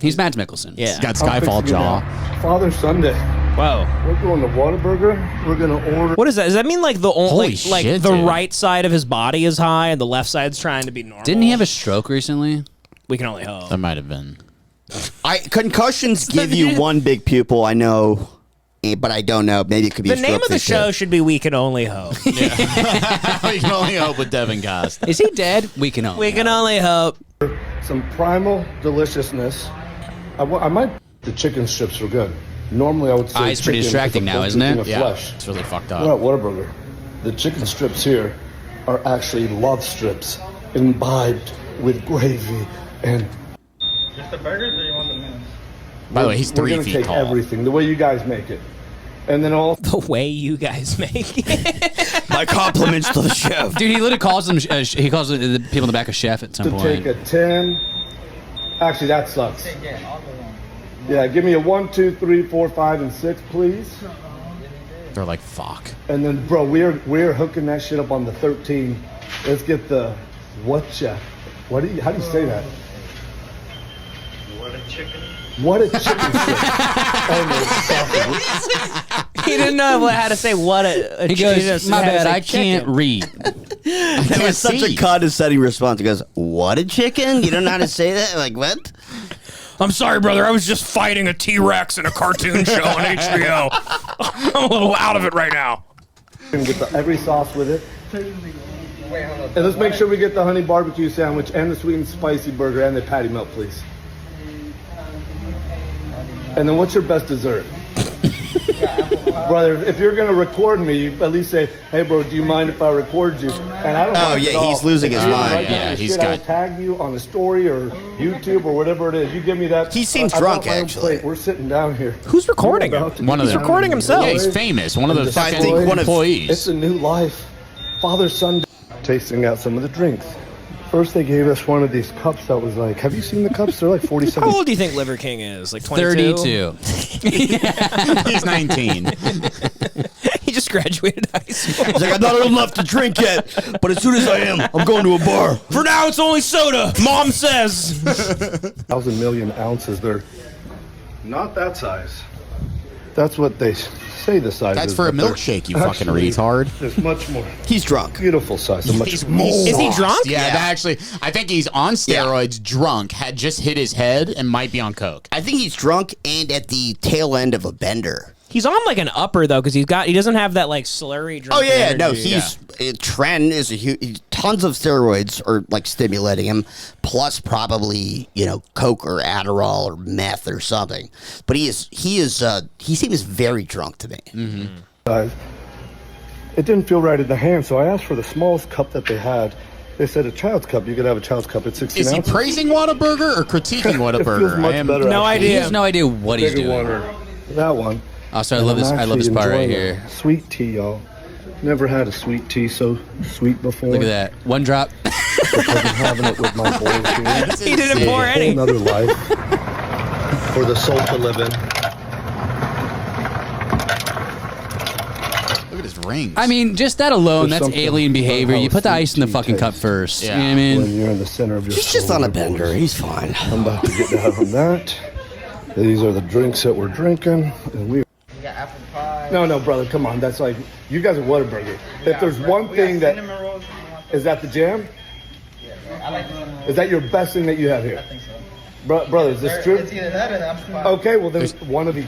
He's Mads Mikkelsen. Yeah. He's got I'm Skyfall fixing it jaw. now. Father Sunday. Whoa. We're going to Whataburger. We're gonna order. What is that? Does that mean like the Holy like shit, the dude. right side of his body is high and the left side's trying to be normal? Didn't he have a stroke recently? We can only hope. That might have been. Concussions give you one big pupil. I know, but I don't know. Maybe it could be The a name stroke of the thing, show too. should be "We Can Only Hope." We can only hope with Devan Costa. Is he dead? We can only. We can only hope. Some primal deliciousness. I might. The chicken strips were good. Normally, I would say It's pretty chicken distracting is a now, full isn't it? grouping of Yeah, flesh. it's really fucked We're up. at Whataburger. The chicken strips here are actually love strips imbibed with gravy and. Just the burgers or you want the mince? By the way, he's We're 3 gonna feet take tall. everything the way you guys make it, and then all The way you guys make it. My compliments to the chef. Dude, he literally calls them. He calls the people in the back a chef at some to take point. a 10. Actually, that sucks. Yeah, give me a 1, 2, 3, 4, 5, and 6, please. They're like, fuck. And then, bro, we're hooking that shit up on the 13. Let's get the whatcha. How do you say that? What a chicken. What a chicken strip. Oh, He didn't know how to say what a He chicken. goes, my bad, I can't read. That was such a condescending response. He goes, "What a chicken? You don't know how to say that? Like what?" I'm sorry, brother. I was just fighting a T-Rex in a cartoon show on HBO. I'm a little out of it right now. and get every sauce with it. And let's make sure we get the honey barbecue sandwich and the sweet and spicy burger and the patty melt, please. And then what's your best dessert? Brother, if you're gonna record me, you at least say, "Hey, bro, do you mind if I record you?" And I don't. Oh, mind yeah, at all. he's losing his If you mind. write down Yeah, the he's shit, got- I'll tag you on a story or YouTube or whatever it is. You give me that. He seems I brought drunk, my own actually. plate. We're sitting down here. Who's recording him? One of He's them. recording himself. Yeah, he's famous. One of the And fucking I think one of- employees. It's a new life. Father, son, tasting out some of the drinks. First, they gave us one of these cups that was like, have you seen the cups? They're like 47. How old do you think Liver King is? Like 22? 32. He's 19. He just graduated high school. He's like, "I'm not old enough to drink yet, but as soon as I am, I'm going to a bar." For now, it's only soda. Mom says. 1,000 million ounces. They're not that size. That's what they say the size That's is. for a but they're milkshake, you fucking actually- retard. There's much more. He's drunk. Beautiful size. So much He's more. Is he drunk? Yeah, Yeah. that actually, I think he's on steroids, drunk, had just hit his head, and might be on coke. I think he's drunk and at the tail end of a bender. He's on like an upper though, because he doesn't have that like slurry drunk. Oh yeah, no, energy. he's Trent is a huge. Tons of steroids are like stimulating him, plus probably coke or Adderall or meth or something. But he seems very drunk to me. Mm-hmm. Size. It didn't feel right in the hand, so I asked for the smallest cup that they had. They said a child's cup. You could have a child's cup at 16 Is he ounces. praising Whataburger or critiquing It Whataburger? feels much better. No actually. He idea. has no idea what he's Bigger doing. one or that one. Also, I And love I'm this. I love this actually part right enjoying here. it. Sweet tea, y'all. Never had a sweet tea so sweet before. Look at that. One drop. Because I'm having it with my boys here. He didn't pour A whole any. another life for the soul to live in. Look at his drinks. I mean, just that alone, There's that's something alien behavior. about You put the how ice in the sweet fucking tea cup tastes. first. Yeah. You know what I mean? When you're in the center of your He's just on a bender. boys. He's fine. I'm about to get down on that. These are the drinks that we're drinking, and we. got apple pie. No, brother, come on. That's like you guys are Whataburger. If there's one thing that is that the jam, I like the is that your best thing that you have here? I think so. Brother, is this true? It's either that or the apple pie. Okay, well then one of each.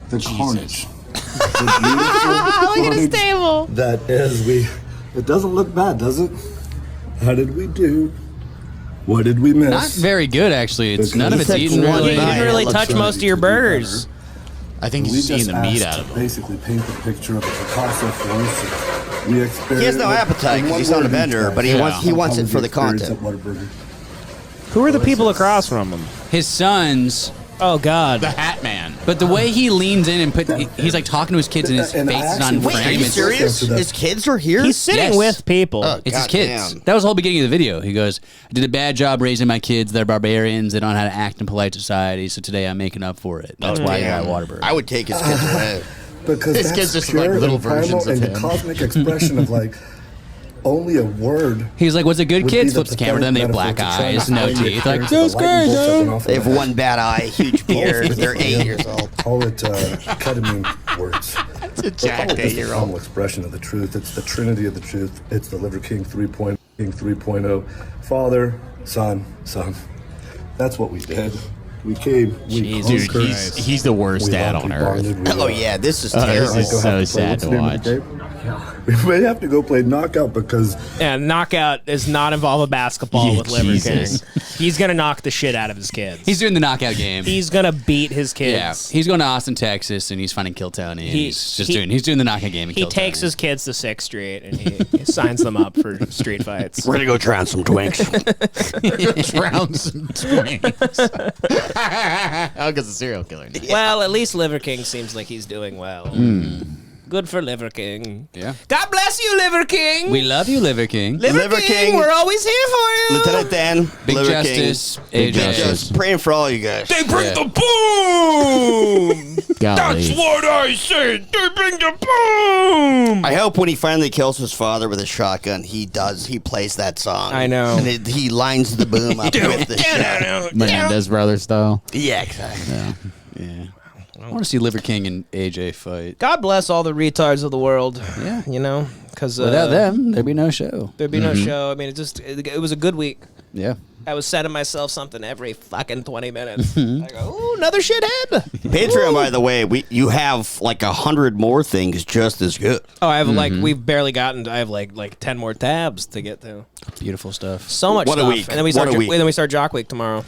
The carnage. Look at his table. That is, it doesn't look bad, does it? How did we do? What did we miss? Not very good, actually. It's none of it's It's eaten like really. You didn't really touch most of your burgers. I think We he's eating just the meat asked out of to them. basically paint the picture of the Picasso for us. We He has no appetite because he's on a bender, but he wants it for the content. Who are the people across from him? His sons. Oh God, The Hat Man. But the way he leans in and he's like talking to his kids and his And face is on actually- Wait, are frame. you It's- serious? His kids are here? he's sitting Yes. with people. It's his kids. goddamn. That was the whole beginning of the video. He goes, I did a bad job raising my kids. They're barbarians. They don't know how to act in polite society. So today I'm making up for it. That's why I got Whataburger. I would take his kids away. Because His that's kids just pure like little and primal versions of and him. the cosmic expression of like only a word. He's like, what's a good would kid? be Flips the camera to them. They have black metaphor to try eyes, to no find the teeth. Like, appearance that's of the lightning great, bolts that Dad. went off They of have that. one bad eye, huge beard. They're 8 years old. Call it ketamine words. It's a Or jacked call it just a 8-year-old. primal expression of the truth. It's the trinity of the truth. It's the Liver King 3.0. Father, son. That's what we did. We came. We Dude, conquered. he's the worst We dad loved, on we earth. bonded, we Oh, loved. yeah, this is This terrible. is Go so have to play. sad What's to the name of watch. the game? We may have to go play knockout because Yeah, knockout does not involve a basketball Yeah, with Liver Jesus. King. He's gonna knock the shit out of his kids. He's doing the knockout game. He's gonna beat his Yeah, kids. he's going to Austin, Texas, and he's finding Killtown. And he's doing the knockout game. In He Killtown. takes his kids to 6th Street and he signs them up for street fights. We're going to go try on some twinks. Drown some twins. Oh, because the serial killer. Well, at least Liver King seems like he's doing well. Good for Liver King. Yeah. God bless you, Liver King. We love you, Liver King. Liver King, we're always here for you. Lieutenant Dan, Big Liver Justice, King. Big Big Justice. Justice. Praying for all you guys. They bring the boom. Golly. what I said. They bring the boom. I hope when he finally kills his father with a shotgun, he plays that song. I know. And he lines the boom up with the shot. Menendez brothers style. Yeah, exactly. Yeah. I want to see Liver King and AJ fight. God bless all the retards of the world. Yeah. You know, because Without them, there'd be no show. there'd be no show. I mean, it was a good week. Yeah. I was sending myself something every fucking 20 minutes. I go, ooh, another shithead. Patreon, by the way, you have like 100 more things just as good. Oh, I have we've barely gotten. I have like 10 more tabs to get to. Beautiful stuff. So much What a stuff. week. And then we What start. a week. And then we start Jock Week tomorrow.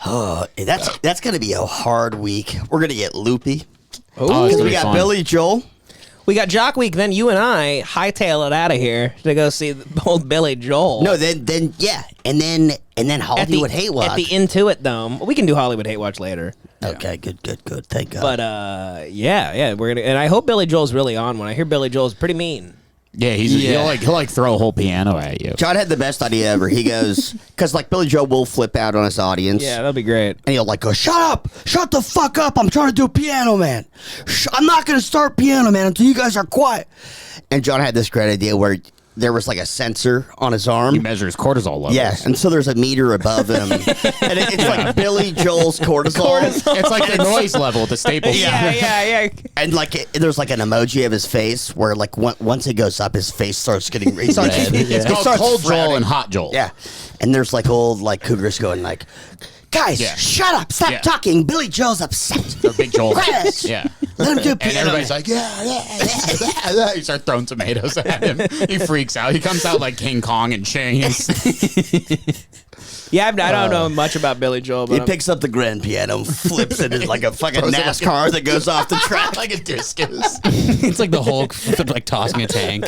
Oh, that's going to be a hard week. We're going to get loopy. Oh, it's Because gonna we be got fun. Billy Joel. We got Jock Week. Then you and I hightail it out of here to go see old Billy Joel. No, then yeah, and then Hollywood Hate Watch. at the Into It Dome. We can do Hollywood Hate Watch later. Okay, good. Thank God. But yeah, we're gonna. And I hope Billy Joel's really on one. I hear Billy Joel's pretty mean. Yeah, he'll like throw a whole piano at you. John had the best idea ever. He goes, because like Billy Joel will flip out on his audience. Yeah, that'll be great. And he'll like go, shut up, shut the fuck up. I'm trying to do Piano Man. I'm not going to start Piano Man until you guys are quiet. And John had this great idea where there was like a sensor on his arm. He measures cortisol levels. Yeah, and so there's a meter above him. And it's like Billy Joel's cortisol. It's like the noise level at the Staples. Yeah. And like there's like an emoji of his face where like once it goes up, his face starts getting red. It's called Cold Joel and Hot Joel. Yeah, and there's like old like cougars going like, guys, shut up, stop talking. Billy Joel's upset. Or Big Joel. Quiet. Yeah. Let him do And piano. everybody's like, yeah. You start throwing tomatoes at him. He freaks out. He comes out like King Kong in chains. Yeah, I don't know much about Billy Joel, He but picks up the grand piano and flips it in like a fucking NASCAR that goes off the track. like a discus. It's like the Hulk like tossing a tank.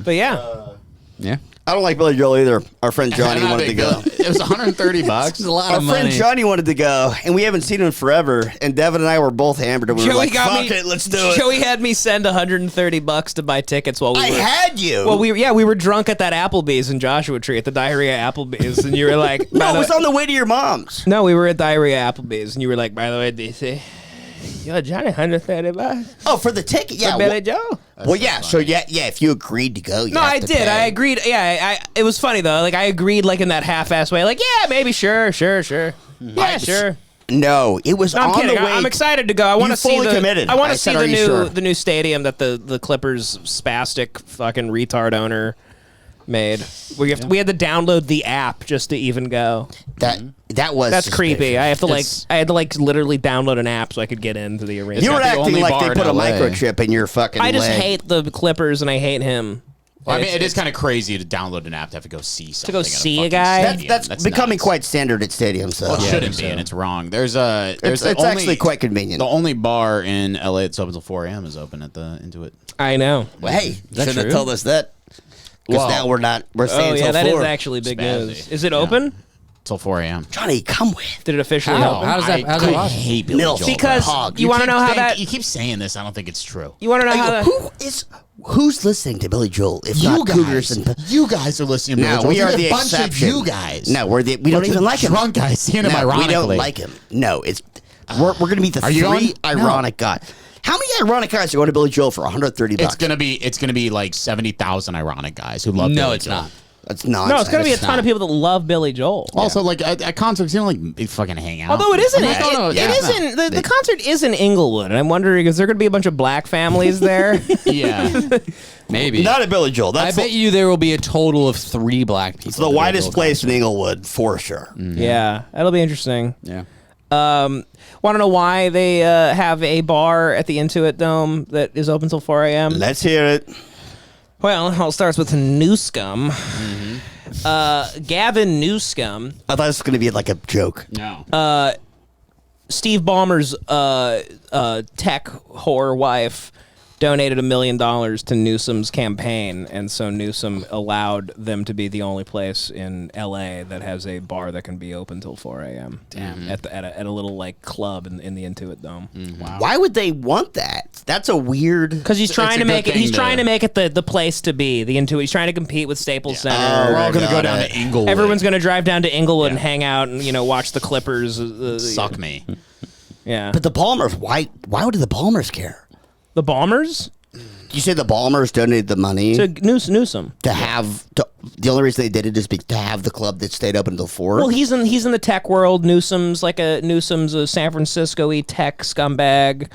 but yeah. Yeah. I don't like Billy Joel either. Our friend Johnny wanted to go. It was $130. It's a lot Our of friend money. Johnny wanted to go, and we haven't seen him forever. And Devin and I were both hammered, and we were like, got fuck it, let's do it. Joey had me send $130 to buy tickets while we I were. had you. Well, we were drunk at that Applebee's in Joshua Tree at the Diarrhea Applebee's, and you were like, no, it was on the way to your mom's. No, we were at Diarrhea Applebee's, and you were like, by the way, DC, Yo, Johnny, $130. Oh, for the ticket? Yeah. For Billy Joel. Well, yeah. So yeah. If you agreed to go, you No, have I to did. pay. I agreed. Yeah, it was funny though. Like I agreed, like in that half-ass way. Like, yeah, maybe, sure. Yeah, sure. No, it was No, I'm on kidding. the way. I'm excited to go. I want to see fully committed. I want I to see said, "Are you sure?" the new stadium that the Clippers spastic fucking retard owner made. We had to download the app just to even go. That was That's creepy. suspicious. I had to literally download an app so I could get into the arena. You were acting like they put a microchip in your fucking I just leg. hate the Clippers and I hate him. Well, I mean, it is kind of crazy to download an app to have to go see something. go at see a fucking guy? stadium. That's becoming quite standard at stadiums, though. Well, it shouldn't be, and it's wrong. There's It's actually quite convenient. The only bar in LA that's open until 4 a.m. is open at the Intuit. I know. Well, hey, shouldn't have told us that. Because now we're staying yeah, till that 4. is actually big Spazzy. news. Is it open? Till 4 a.m. Johnny, come with. Did it officially How? open? How's that possible? hate Billy Joel. Because Hog. you want to know how that... You keep saying this. I don't think it's true. You want to know how that... Who's listening to Billy Joel? If not Cougars and you guys are listening to Billy no, Joel. we are There's the a bunch exception. of you guys. No, we don't even like him. Drunk guys seeing him no, ironically. we don't like him. No, it's we're gonna be the Are you three going? ironic guys. How many ironic guys are going to Billy Joel for $130? It's gonna be like 70,000 ironic guys who love. No, Billy it's Joel. not. That's nonsense. No, it's going to be a ton of people that love Billy Joel. Also, like at concerts, you don't like fucking hang out. Although it isn't, I'm like, oh, no, it yeah, isn't. The concert is in Inglewood, and I'm wondering, is there going to be a bunch of black families there? Yeah, maybe. Not at Billy Joel. I bet you there will be a total of 3 black people. It's the widest place in Inglewood for sure. Yeah, that'll be interesting. Yeah. Want to know why they have a bar at the Intuit Dome that is open till 4 a.m.? Let's hear it. Well, it all starts with Newscum. Gavin Newscum. I thought this was going to be like a joke. No. Steve Ballmer's tech whore wife donated $1 million to Newsom's campaign, and so Newsom allowed them to be the only place in L.A. that has a bar that can be open till 4 a.m. Damn. At a little like club in the Intuit Dome. Wow. Why would they want that? That's a weird. Because he's trying to make it. He's trying to make it the place to be. The Intuit. He's trying to compete with Staples Center. We're all gonna go down to Inglewood. Everyone's gonna drive down to Inglewood and hang out and watch the Clippers. Suck me. Yeah. But the Ballmers, why would the Ballmers care? The Ballmers? You say the Ballmers donated the money to Newsom to have the only reason they did it is to have the club that stayed open until 4. Well, he's in the tech world. Newsom's a San Francisco-y tech scumbag.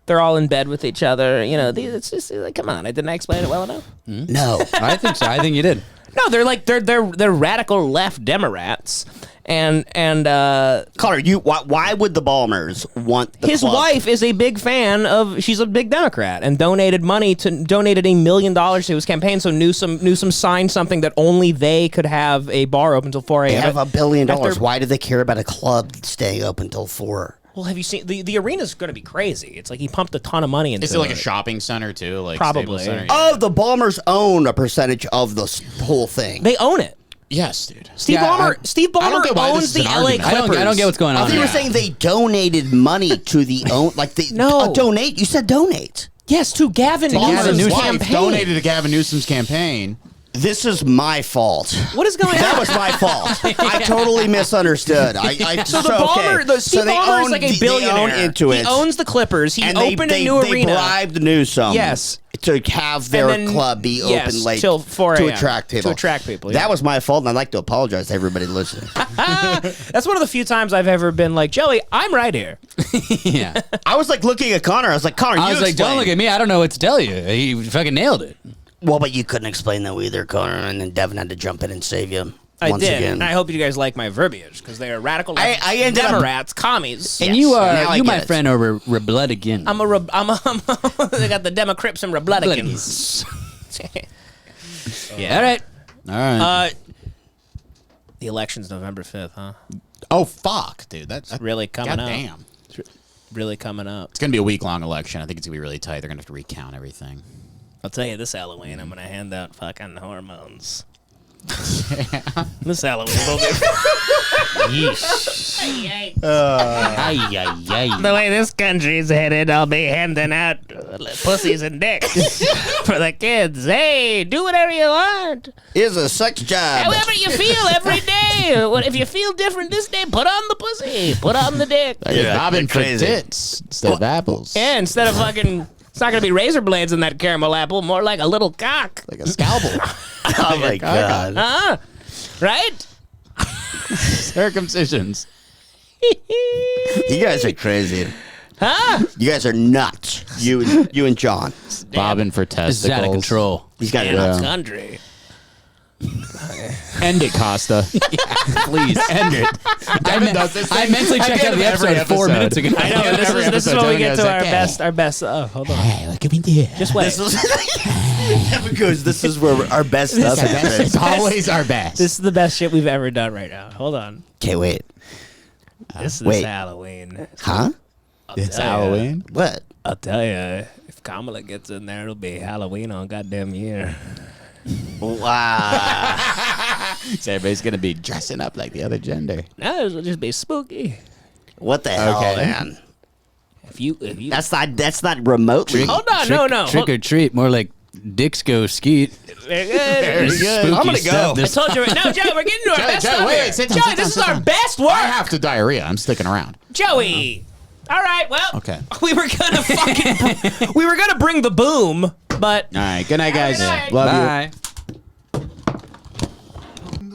They're all in bed with each other. It's just like, come on. Didn't I explain it well enough? No, I think so. I think you did. No, they're radical left Democrats. And Connor, why would the Ballmers want the his club? wife is a big fan of. She's a big Democrat and donated $1 million to his campaign. So Newsom signed something that only they could have a bar open until 4 They a.m. have $1 billion. Why do they care about a club staying open until 4? Well, have you seen the arena's going to be crazy? It's like he pumped a ton of money into it. Is it like a shopping center too? Like Probably. Staples Center? Oh, the Ballmers own a percentage of the whole thing. They own it. Yes, dude. Steve Ballmer owns the LA Clippers. I don't get what's going I on. thought you were saying they donated money to the donate. You said donate. Yes, to Gavin Newsom's campaign. Donated to Gavin Newsom's campaign. This is my fault. What is going on? That was my fault. I totally misunderstood. So Steve Ballmer is like a billionaire. They own Intuit. He owns the Clippers. He opened a new arena. They bribed Newsom. Yes. To have their club be open late till 4 to a.m. attract people. To attract people. Yeah. That was my fault, and I'd like to apologize to everybody listening. That's one of the few times I've ever been like, Joey, I'm right here. Yeah. I was like looking at Connor. I was like, Connor, I was like, don't look at me. I don't know what to tell you. He fucking nailed it. Well, but you couldn't explain that either, Connor, and then Devan had to jump in and save you. I once did, again. and I hope you guys like my verbiage because they are radical I ended up- Democrats, commies. And Yes. you Now are, I you get my it. friend, are Republican. they got the Democrats and Republicans. Yeah. All right. All right. The election's November 5th, huh? Oh fuck, dude. That's really coming up. Goddamn. It's really coming up. It's gonna be a week-long election. I think it's gonna be really tight. They're gonna have to recount everything. I'll tell you this Halloween, I'm gonna hand out fucking hormones. This Halloween will be. The way this country's headed, I'll be handing out pussies and dicks for the kids. Hey, do whatever you want. Here's a sex job. However you feel every day. If you feel different this day, put on the pussy. Put on the dick. Yeah, bobbing for tits instead of apples. Yeah, instead of fucking... It's not going to be razor blades in that caramel apple. More like a little cock. Like a scalpel. Oh, my God. Right? Circumcisions. You guys are crazy. Huh? You guys are nuts. You and John. Bobbing for testicles. This is out of control. He's got Nuts country. End it, Costa. Please. End it. I mentally checked out the episode 4 minutes ago. I know. This is when we get to our best. Oh, hold on. Hey, look at me there. Just wait. Because this is where our best stuff is. It's always our best. This is the best shit we've ever done right now. Hold on. Okay, wait. This is wait. Halloween. Huh? It's Halloween? What? I'll tell you, if Kamala gets in there, it'll be Halloween all goddamn year. Wow. So everybody's going to be dressing up like the other gender. No, it'll just be spooky. What the hell, man? If you That's not remotely. Hold on, no. Trick or treat, more like dicks go skeet. Very good. Spooky I'm gonna stuff. go. I told you. No, Joey, we're getting to our best stuff. wait, here. sit down, Joey, sit this down, is our sit down. best work. I have to diarrhea. I'm sticking around. Joey. All right, well, Okay. we were gonna bring the boom, but All right. Good night, guys. Good night. Love you. Bye.